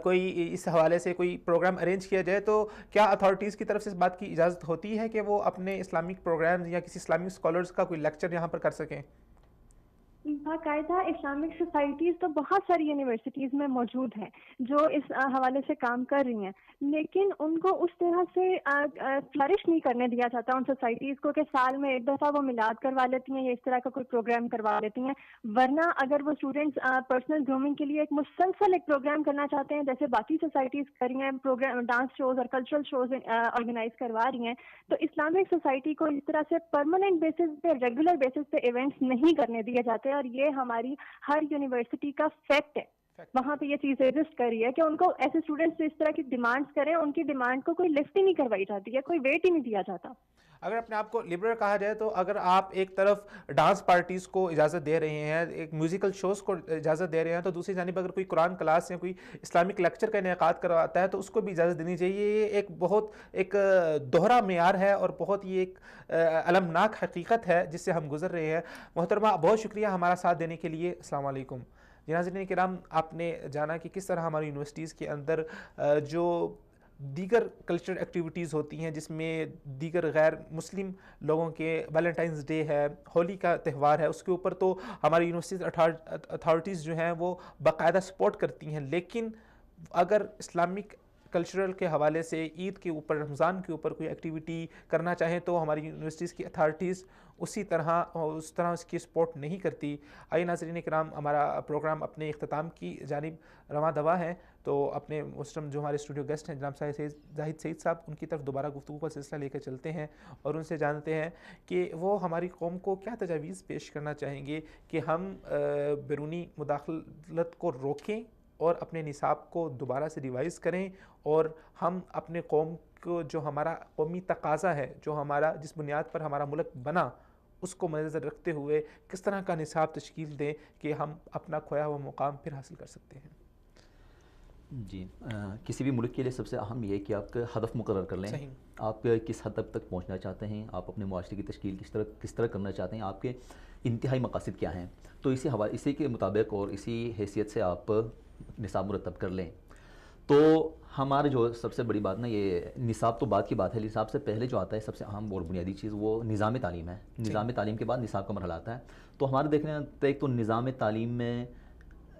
کوئی اس حوالے سے کوئی پروگرام ارینج کیا جائے، تو کیا اتھارٹیز کی طرف سے اس بات کی اجازت ہوتی ہے کہ وہ اپنے اسلامک پروگرامز یا کسی اسلامک اسکالرز کا کوئی لیکچر یہاں پر کر سکیں؟ باقاعدہ اسلامک سوسائٹیز تو بہت ساری یونیورسٹیز میں موجود ہیں جو اس حوالے سے کام کر رہی ہیں، لیکن ان کو اس طرح سے فلرش نہیں کرنے دیا جاتا ان سوسائٹیز کو کہ سال میں ایک دفعہ وہ میلاد کروا لیتی ہیں یا اس طرح کا کوئی پروگرام کروا لیتی ہیں. ورنہ اگر وہ اسٹوڈنٹس پرسنل گرومنگ کے لیے ایک مسلسل ایک پروگرام کرنا چاہتے ہیں جیسے باقی سوسائٹیز کر رہی ہیں، پروگرام ڈانس شوز اور کلچرل شوز آرگنائز کروا رہی ہیں، تو اسلامک سوسائٹی کو اس طرح سے پرماننٹ بیسس پہ، ریگولر بیسس پہ ایونٹس نہیں کرنے دیے جاتے. اور یہ ہماری ہر یونیورسٹی کا فیکٹ ہے، وہاں پہ یہ چیز ایگزسٹ کر رہی ہے کہ ان کو ایسے اسٹوڈنٹس سے اس طرح کی ڈیمانڈس کریں، ان کی ڈیمانڈ کو کوئی لفٹ ہی نہیں کروائی جاتی ہے، کوئی ویٹ ہی نہیں دیا جاتا. اگر اپنے آپ کو لبرل کہا جائے تو اگر آپ ایک طرف ڈانس پارٹیز کو اجازت دے رہے ہیں، ایک میوزیکل شوز کو اجازت دے رہے ہیں، تو دوسری جانب اگر کوئی قرآن کلاس یا کوئی اسلامک لیکچر کا انعقاد کرواتا ہے تو اس کو بھی اجازت دینی چاہیے. یہ ایک بہت ایک دوہرا معیار ہے اور بہت ہی ایک المناک حقیقت ہے جس سے ہم گزر رہے ہیں. محترمہ، بہت شکریہ ہمارا ساتھ دینے کے لیے. السلام علیکم. ناظرین کرام، آپ نے جانا کہ کس طرح ہماری یونیورسٹیز کے اندر جو دیگر کلچرل ایکٹیویٹیز ہوتی ہیں جس میں دیگر غیر مسلم لوگوں کے ویلنٹائنز ڈے ہے، ہولی کا تہوار ہے، اس کے اوپر تو ہماری یونیورسٹیز اتھارٹیز جو ہیں وہ باقاعدہ سپورٹ کرتی ہیں. لیکن اگر اسلامک کلچرل کے حوالے سے عید کے اوپر، رمضان کے اوپر کوئی ایکٹیویٹی کرنا چاہیں تو ہماری یونیورسٹیز کی اتھارٹیز اس طرح اس کی سپورٹ نہیں کرتی. آئیے ناظرین کرام، ہمارا پروگرام اپنے اختتام کی جانب رواں دوا ہے، تو اپنے مسٹم جو ہمارے اسٹوڈیو گیسٹ ہیں جناب زاہد سعید صاحب، ان کی طرف دوبارہ گفتگو کا سلسلہ لے کر چلتے ہیں اور ان سے جانتے ہیں کہ وہ ہماری قوم کو کیا تجاویز پیش کرنا چاہیں گے کہ ہم بیرونی مداخلت کو روکیں اور اپنے نصاب کو دوبارہ سے ریوائز کریں، اور ہم اپنے قوم کو جو ہمارا قومی تقاضا ہے، جو ہمارا جس بنیاد پر ہمارا ملک بنا، اس کو مد نظر رکھتے ہوئے کس طرح کا نصاب تشکیل دیں کہ ہم اپنا کھویا ہوا مقام پھر حاصل کر سکتے ہیں۔ جی، کسی بھی ملک کے لیے سب سے اہم یہ ہے کہ آپ کا ہدف مقرر کر لیں، آپ کس حد تک پہنچنا چاہتے ہیں، آپ اپنے معاشرے کی تشکیل کس طرح کرنا چاہتے ہیں، آپ کے انتہائی مقاصد کیا ہیں، تو اسی کے مطابق اور اسی حیثیت سے آپ نصاب مرتب کر لیں۔ تو ہمارے جو سب سے بڑی بات نا، یہ نصاب تو بعد کی بات ہے، نصاب سے پہلے جو آتا ہے سب سے اہم اور بنیادی چیز وہ نظام تعلیم ہے۔ نظام تعلیم کے بعد نصاب کا مرحلہ آتا ہے۔ تو ہمارے دیکھنے ایک تو نظام تعلیم میں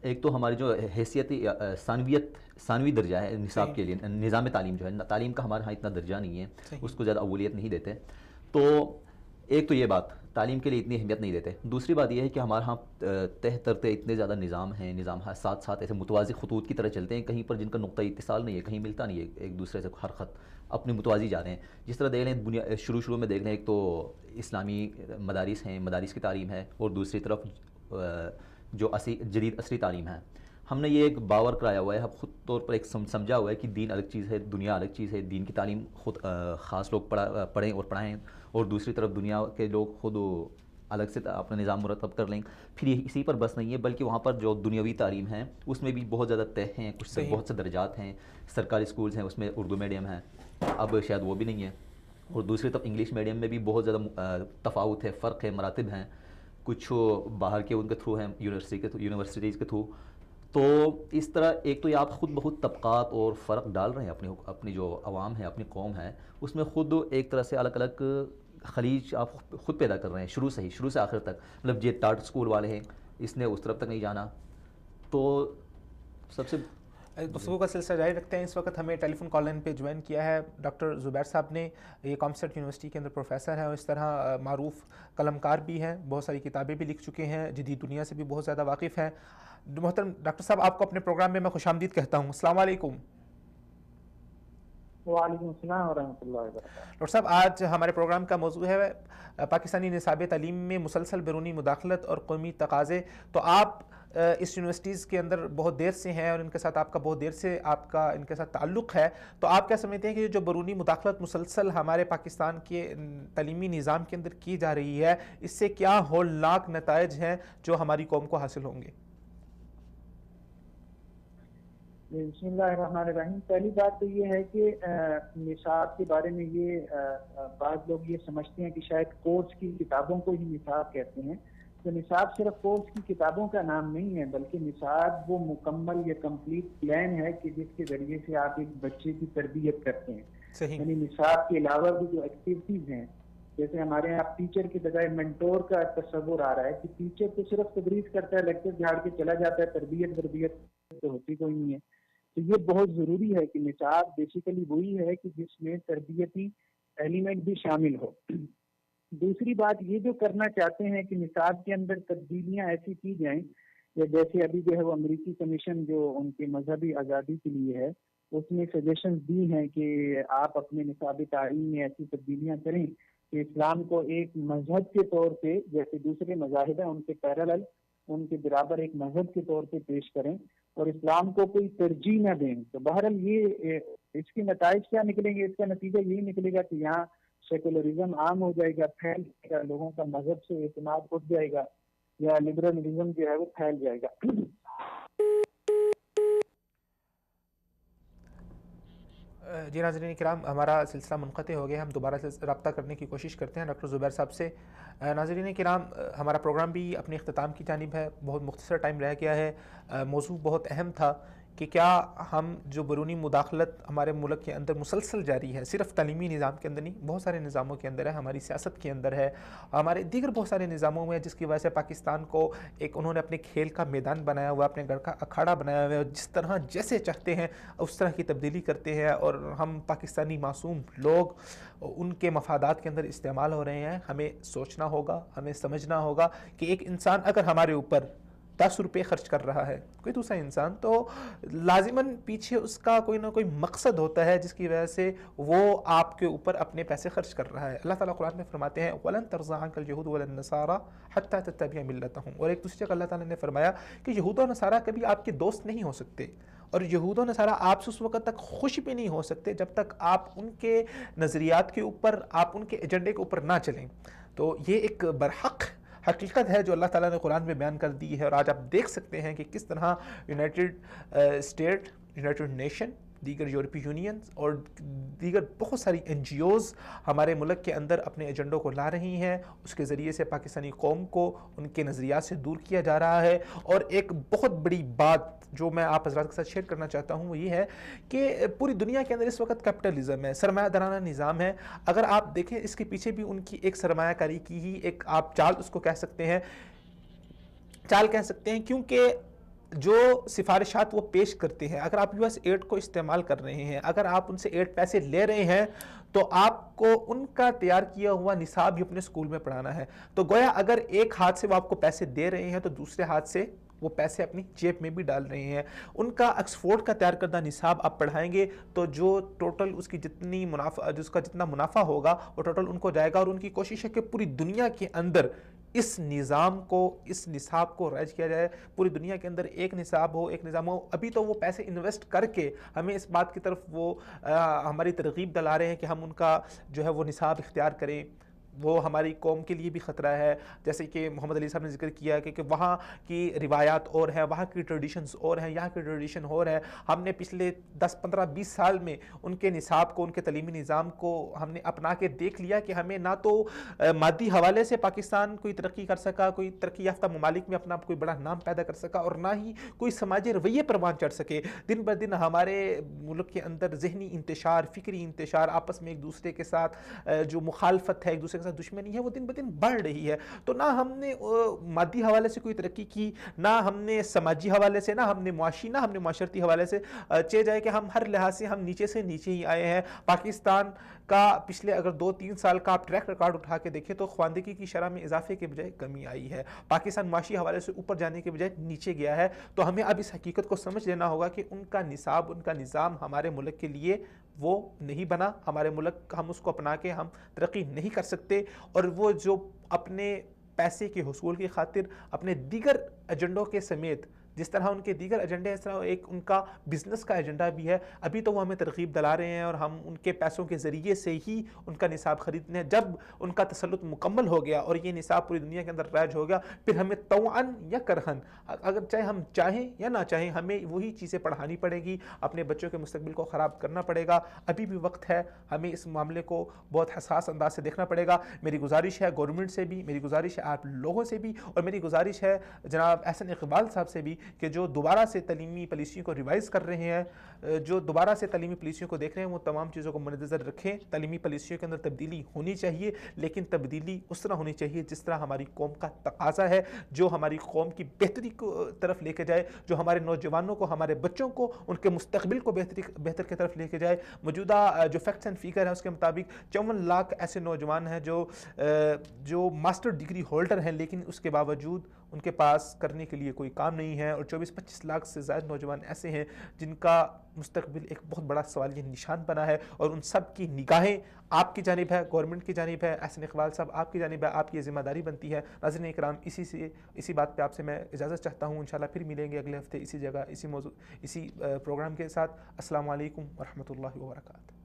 ایک تو ہماری جو حیثیتی ثانوی درجہ ہے نصاب کے لیے، نظام تعلیم جو ہے، تعلیم کا ہمارے ہاں اتنا درجہ نہیں ہے، اس کو زیادہ اولویت نہیں دیتے۔ تو ایک تو یہ بات، تعلیم کے لیے اتنی اہمیت نہیں دیتے۔ دوسری بات یہ ہے کہ ہمارے ہاں تہ ترتے اتنے زیادہ نظام ہیں، نظام ساتھ ساتھ ایسے متوازی خطوط کی طرح چلتے ہیں، کہیں پر جن کا نقطہ اتصال نہیں ہے، کہیں ملتا نہیں ہے ایک دوسرے سے، ہر خط اپنے متوازی جا رہے ہیں۔ جس طرح دیکھ لیں شروع میں دیکھ لیں، ایک تو اسلامی مدارس ہیں، مدارس کی تعلیم ہے، اور دوسری طرف جو جدید عصری تعلیم ہے۔ ہم نے یہ ایک باور کرایا ہوا ہے، ہم خود طور پر ایک سمجھا ہوا ہے کہ دین الگ چیز ہے، دنیا الگ چیز ہے۔ دین کی تعلیم خود خاص لوگ پڑھیں اور پڑھائیں، اور دوسری طرف دنیا کے لوگ خود الگ سے اپنا نظام مرتب کر لیں۔ پھر اسی پر بس نہیں ہے، بلکہ وہاں پر جو دنیاوی تعلیم ہے اس میں بھی بہت زیادہ طے ہیں، کچھ بہت سے درجات ہیں۔ سرکاری اسکولز ہیں، اس میں اردو میڈیم ہے، اب شاید وہ بھی نہیں ہے، اور دوسری طرف انگلش میڈیم میں بھی بہت زیادہ تفاوت ہے، فرق ہے، مراتب ہیں، کچھ باہر کے ان کے تھرو ہیں، یونیورسٹیز کے تھرو۔ تو اس طرح ایک تو یہ آپ خود بخود طبقات اور فرق ڈال رہے ہیں، اپنی جو عوام ہے، اپنی قوم ہے، اس میں خود ایک طرح سے الگ الگ خلیج آپ خود پیدا کر رہے ہیں، شروع سے آخر تک۔ مطلب یہ ٹاٹ اسکول والے ہیں، اس نے اس طرف تک نہیں جانا۔ تو سب سے گفتگو کا سلسلہ جاری رکھتے ہیں۔ اس وقت ہمیں ٹیلی فون کال لائن پہ جوائن کیا ہے ڈاکٹر زبیر صاحب نے۔ یہ کامسٹ یونیورسٹی کے اندر پروفیسر ہیں، اور اس طرح معروف قلمکار بھی ہیں، بہت ساری کتابیں بھی لکھ چکے ہیں، جدید دنیا سے بھی بہت زیادہ واقف ہیں۔ محترم ڈاکٹر صاحب، آپ کو اپنے پروگرام میں میں خوش آمدید کہتا ہوں۔ السلام علیکم۔ وعلیکم السلام ورحمۃ اللہ وبرکاتہ۔ ڈاکٹر صاحب، آج ہمارے پروگرام کا موضوع ہے پاکستانی نصاب تعلیم میں مسلسل بیرونی مداخلت اور قومی تقاضے۔ تو آپ اس یونیورسٹیز کے اندر بہت دیر سے ہیں، اور ان کے ساتھ آپ کا بہت دیر سے ان کے ساتھ تعلق ہے، تو آپ کیا سمجھتے ہیں کہ جو بیرونی مداخلت مسلسل ہمارے پاکستان کے تعلیمی نظام کے اندر کی جا رہی ہے، اس سے کیا ہولناک نتائج ہیں جو ہماری قوم کو حاصل ہوں گے؟ بسم اللہ الرحمن الرحیم۔ پہلی بات تو یہ ہے کہ نصاب کے بارے میں یہ بعض لوگ یہ سمجھتے ہیں کہ شاید کورس کی کتابوں کو ہی نصاب کہتے ہیں۔ تو نصاب صرف کورس کی کتابوں کا نام نہیں ہے، بلکہ نصاب وہ مکمل یا کمپلیٹ پلان ہے کہ جس کے ذریعے سے آپ ایک بچے کی تربیت کرتے ہیں۔ یعنی نصاب کے علاوہ بھی جو ایکٹیویٹیز ہیں، جیسے ہمارے یہاں ٹیچر کی بجائے مینٹور کا تصور آ رہا ہے کہ ٹیچر تو صرف تدریس کرتا ہے، لیکچر جھاڑ کے چلا جاتا ہے، تربیت تو ہوتی کوئی نہیں ہے۔ تو یہ بہت ضروری ہے کہ نصاب بیسیکلی وہی ہے کہ جس میں تربیتی ایلیمنٹ بھی شامل ہو۔ دوسری بات یہ جو کرنا چاہتے ہیں کہ نصاب کے اندر تبدیلیاں ایسی کی جائیں، یا جیسے ابھی جو ہے وہ امریکی کمیشن جو ان کے مذہبی آزادی کے لیے ہے، اس نے سجیشنز دی ہیں کہ آپ اپنے نصابی تعلیم میں ایسی تبدیلیاں کریں کہ اسلام کو ایک مذہب کے طور پہ، جیسے دوسرے مذاہب ہیں ان کے پیرالل، ان کے برابر ایک مذہب کے طور پہ پیش کریں، اور اسلام کو کوئی ترجیح نہ دیں۔ تو بہرحال یہ اس کے نتائج کیا نکلیں گے؟ اس کا نتیجہ یہی نکلے گا کہ یہاں سیکولرزم عام ہو جائے گا، پھیل جائے گا، لوگوں کا مذہب سے اعتماد اٹھ جائے گا، یا لبرلزم جو ہے وہ پھیل جائے گا۔ جی ناظرین کرام، ہمارا سلسلہ منقطع ہو گیا، ہم دوبارہ سے رابطہ کرنے کی کوشش کرتے ہیں ڈاکٹر زبیر صاحب سے۔ ناظرین کرام، ہمارا پروگرام بھی اپنے اختتام کی جانب ہے، بہت مختصر ٹائم رہ گیا ہے۔ موضوع بہت اہم تھا کہ کیا ہم جو بیرونی مداخلت ہمارے ملک کے اندر مسلسل جاری ہے، صرف تعلیمی نظام کے اندر نہیں، بہت سارے نظاموں کے اندر ہے، ہماری سیاست کے اندر ہے، ہمارے دیگر بہت سارے نظاموں میں ہے، جس کی وجہ سے پاکستان کو ایک انہوں نے اپنے کھیل کا میدان بنایا ہوا ہے، اپنے گھر کا اکھاڑا بنایا ہوا ہے، جس طرح جیسے چاہتے ہیں اس طرح کی تبدیلی کرتے ہیں، اور ہم پاکستانی معصوم لوگ ان کے مفادات کے اندر استعمال ہو رہے ہیں۔ ہمیں سوچنا ہوگا، ہمیں سمجھنا ہوگا کہ ایک انسان اگر ہمارے اوپر 10 روپے خرچ کر رہا ہے کوئی دوسرا انسان، تو لازماً پیچھے اس کا کوئی نہ کوئی مقصد ہوتا ہے جس کی وجہ سے وہ آپ کے اوپر اپنے پیسے خرچ کر رہا ہے۔ اللہ تعالیٰ قرآن میں فرماتے ہیں وَلَن تَرْضَىٰ عَنْكَ الْيَهُودُ وَلَا النَّصَارَىٰ حَتَّىٰ تَتَّبِعَ مِلَّتَهُمْ، اور ایک دوسری جگہ اللہ تعالیٰ نے فرمایا کہ یہود و نصارہ کبھی آپ کے دوست نہیں ہو سکتے، اور یہود و نصارہ آپ سے اس وقت تک خوش بھی نہیں ہو سکتے جب تک آپ ان کے نظریات کے اوپر، آپ ان کے ایجنڈے کے اوپر نہ چلیں۔ تو یہ ایک برحق حقیقت ہے جو اللہ تعالیٰ نے قرآن میں بیان کر دی ہے، اور آج آپ دیکھ سکتے ہیں کہ کس طرح یونائٹڈ اسٹیٹ، یونائٹڈ نیشن، دیگر یورپی یونینز اور دیگر بہت ساری NGOs ہمارے ملک کے اندر اپنے ایجنڈوں کو لا رہی ہیں، اس کے ذریعے سے پاکستانی قوم کو ان کے نظریات سے دور کیا جا رہا ہے۔ اور ایک بہت بڑی بات جو میں آپ حضرات کے ساتھ شیئر کرنا چاہتا ہوں وہ یہ ہے کہ پوری دنیا کے اندر اس وقت کیپٹلزم ہے، سرمایہ دارانہ نظام ہے۔ اگر آپ دیکھیں اس کے پیچھے بھی ان کی ایک سرمایہ کاری کی ہی ایک آپ چال اس کو کہہ سکتے ہیں، کیونکہ جو سفارشات وہ پیش کرتے ہیں، اگر آپ US ایڈ کو استعمال کر رہے ہیں، اگر آپ ان سے ایڈ پیسے لے رہے ہیں، تو آپ کو ان کا تیار کیا ہوا نصاب ہی اپنے سکول میں پڑھانا ہے۔ تو گویا اگر ایک ہاتھ سے وہ آپ کو پیسے دے رہے ہیں تو دوسرے ہاتھ سے وہ پیسے اپنی جیب میں بھی ڈال رہے ہیں۔ ان کا آکسفورڈ کا تیار کردہ نصاب آپ پڑھائیں گے تو جو ٹوٹل اس کی جتنی منافع، جس کا جتنا منافع ہوگا وہ ٹوٹل ان کو جائے گا، اور ان کی کوشش ہے کہ پوری دنیا کے اندر اس نظام کو، اس نصاب کو رائج کیا جائے، پوری دنیا کے اندر ایک نصاب ہو، ایک نظام ہو۔ ابھی تو وہ پیسے انویسٹ کر کے ہمیں اس بات کی طرف وہ ہماری ترغیب دلا رہے ہیں کہ ہم ان کا جو ہے وہ نصاب اختیار کریں۔ وہ ہماری قوم کے لیے بھی خطرہ ہے، جیسے کہ محمد علی صاحب نے ذکر کیا کہ وہاں کی روایات اور ہیں، وہاں کی ٹریڈیشنز اور ہیں، یہاں کی ٹریڈیشن اور ہے۔ ہم نے پچھلے 10 15 20 سال میں ان کے نصاب کو، ان کے تعلیمی نظام کو ہم نے اپنا کے دیکھ لیا کہ ہمیں نہ تو مادی حوالے سے پاکستان کوئی ترقی کر سکا، کوئی ترقی یافتہ ممالک میں اپنا کوئی بڑا نام پیدا کر سکا، اور نہ ہی کوئی سماجی رویے پروان چڑھ سکے۔ دن بہ دن ہمارے ملک کے اندر ذہنی انتشار، فکری انتشار، آپس میں ایک دوسرے کے ساتھ جو مخالفت ہے، ایک دوسرے کے ساتھ دشمنی ہے، وہ دن بہ دن بڑھ رہی ہے۔ تو نہ ہم نے مادی حوالے سے کوئی ترقی کی، نہ ہم نے سماجی حوالے سے، نہ ہم نے معاشی، نہ ہم نے معاشرتی حوالے سے، چہ جائے کہ ہم ہر لحاظ سے ہم نیچے سے نیچے ہی آئے ہیں۔ پاکستان کا پچھلے اگر 2-3 سال کا آپ ٹریک ریکارڈ اٹھا کے دیکھیں تو خواندگی کی شرح میں اضافے کے بجائے کمی آئی ہے۔ پاکستان معاشی حوالے سے اوپر جانے کے بجائے نیچے گیا ہے۔ تو ہمیں اب اس حقیقت کو سمجھ لینا ہوگا کہ ان کا نصاب، ان کا نظام ہمارے ملک کے لیے وہ نہیں بنا۔ ہمارے ملک، ہم اس کو اپنا کے ہم ترقی نہیں کر سکتے، اور وہ جو اپنے پیسے کے حصول کی خاطر اپنے دیگر ایجنڈوں کے سمیت، جس طرح ان کے دیگر ایجنڈے ہیں، اس طرح ایک ان کا بزنس کا ایجنڈا بھی ہے۔ ابھی تو وہ ہمیں ترغیب دلا رہے ہیں اور ہم ان کے پیسوں کے ذریعے سے ہی ان کا نصاب خریدنے ہیں۔ جب ان کا تسلط مکمل ہو گیا اور یہ نصاب پوری دنیا کے اندر رائج ہو گیا، پھر ہمیں طوعاً یا کرہن، اگر چاہے ہم چاہیں یا نہ چاہیں، ہمیں وہی چیزیں پڑھانی پڑے گی، اپنے بچوں کے مستقبل کو خراب کرنا پڑے گا۔ ابھی بھی وقت ہے، ہمیں اس معاملے کو بہت حساس انداز سے دیکھنا پڑے گا۔ میری گزارش ہے گورنمنٹ سے بھی، میری گزارش ہے آپ لوگوں سے بھی، اور میری گزارش ہے جناب احسن اقبال صاحب سے بھی کہ جو دوبارہ سے تعلیمی پالیسیوں کو ریوائز کر رہے ہیں، جو دوبارہ سے تعلیمی پالیسیوں کو دیکھ رہے ہیں، وہ تمام چیزوں کو مد نظر رکھیں۔ تعلیمی پالیسیوں کے اندر تبدیلی ہونی چاہیے، لیکن تبدیلی اس طرح ہونی چاہیے جس طرح ہماری قوم کا تقاضا ہے، جو ہماری قوم کی بہتری کو طرف لے کے جائے، جو ہمارے نوجوانوں کو، ہمارے بچوں کو، ان کے مستقبل کو بہتر کی طرف لے کے جائے۔ موجودہ جو فیکٹس اینڈ فیگر ہے اس کے مطابق 54 لاکھ ایسے نوجوان ہیں جو ماسٹر ڈگری ہولڈر ہیں، لیکن اس کے باوجود ان کے پاس کرنے کے لیے کوئی کام نہیں ہے، اور 24-25 لاکھ سے زائد نوجوان ایسے ہیں جن کا مستقبل ایک بہت بڑا سوالیہ نشان بنا ہے، اور ان سب کی نگاہیں آپ کی جانب ہے، گورنمنٹ کی جانب ہے، احسن اقبال صاحب آپ کی جانب ہے، آپ کی یہ ذمہ داری بنتی ہے۔ ناظرین اکرام، اسی بات پہ آپ سے میں اجازت چاہتا ہوں، انشاءاللہ پھر ملیں گے اگلے ہفتے اسی جگہ، اسی موضوع، اسی پروگرام کے ساتھ۔ السلام علیکم ورحمۃ اللہ وبرکاتہ۔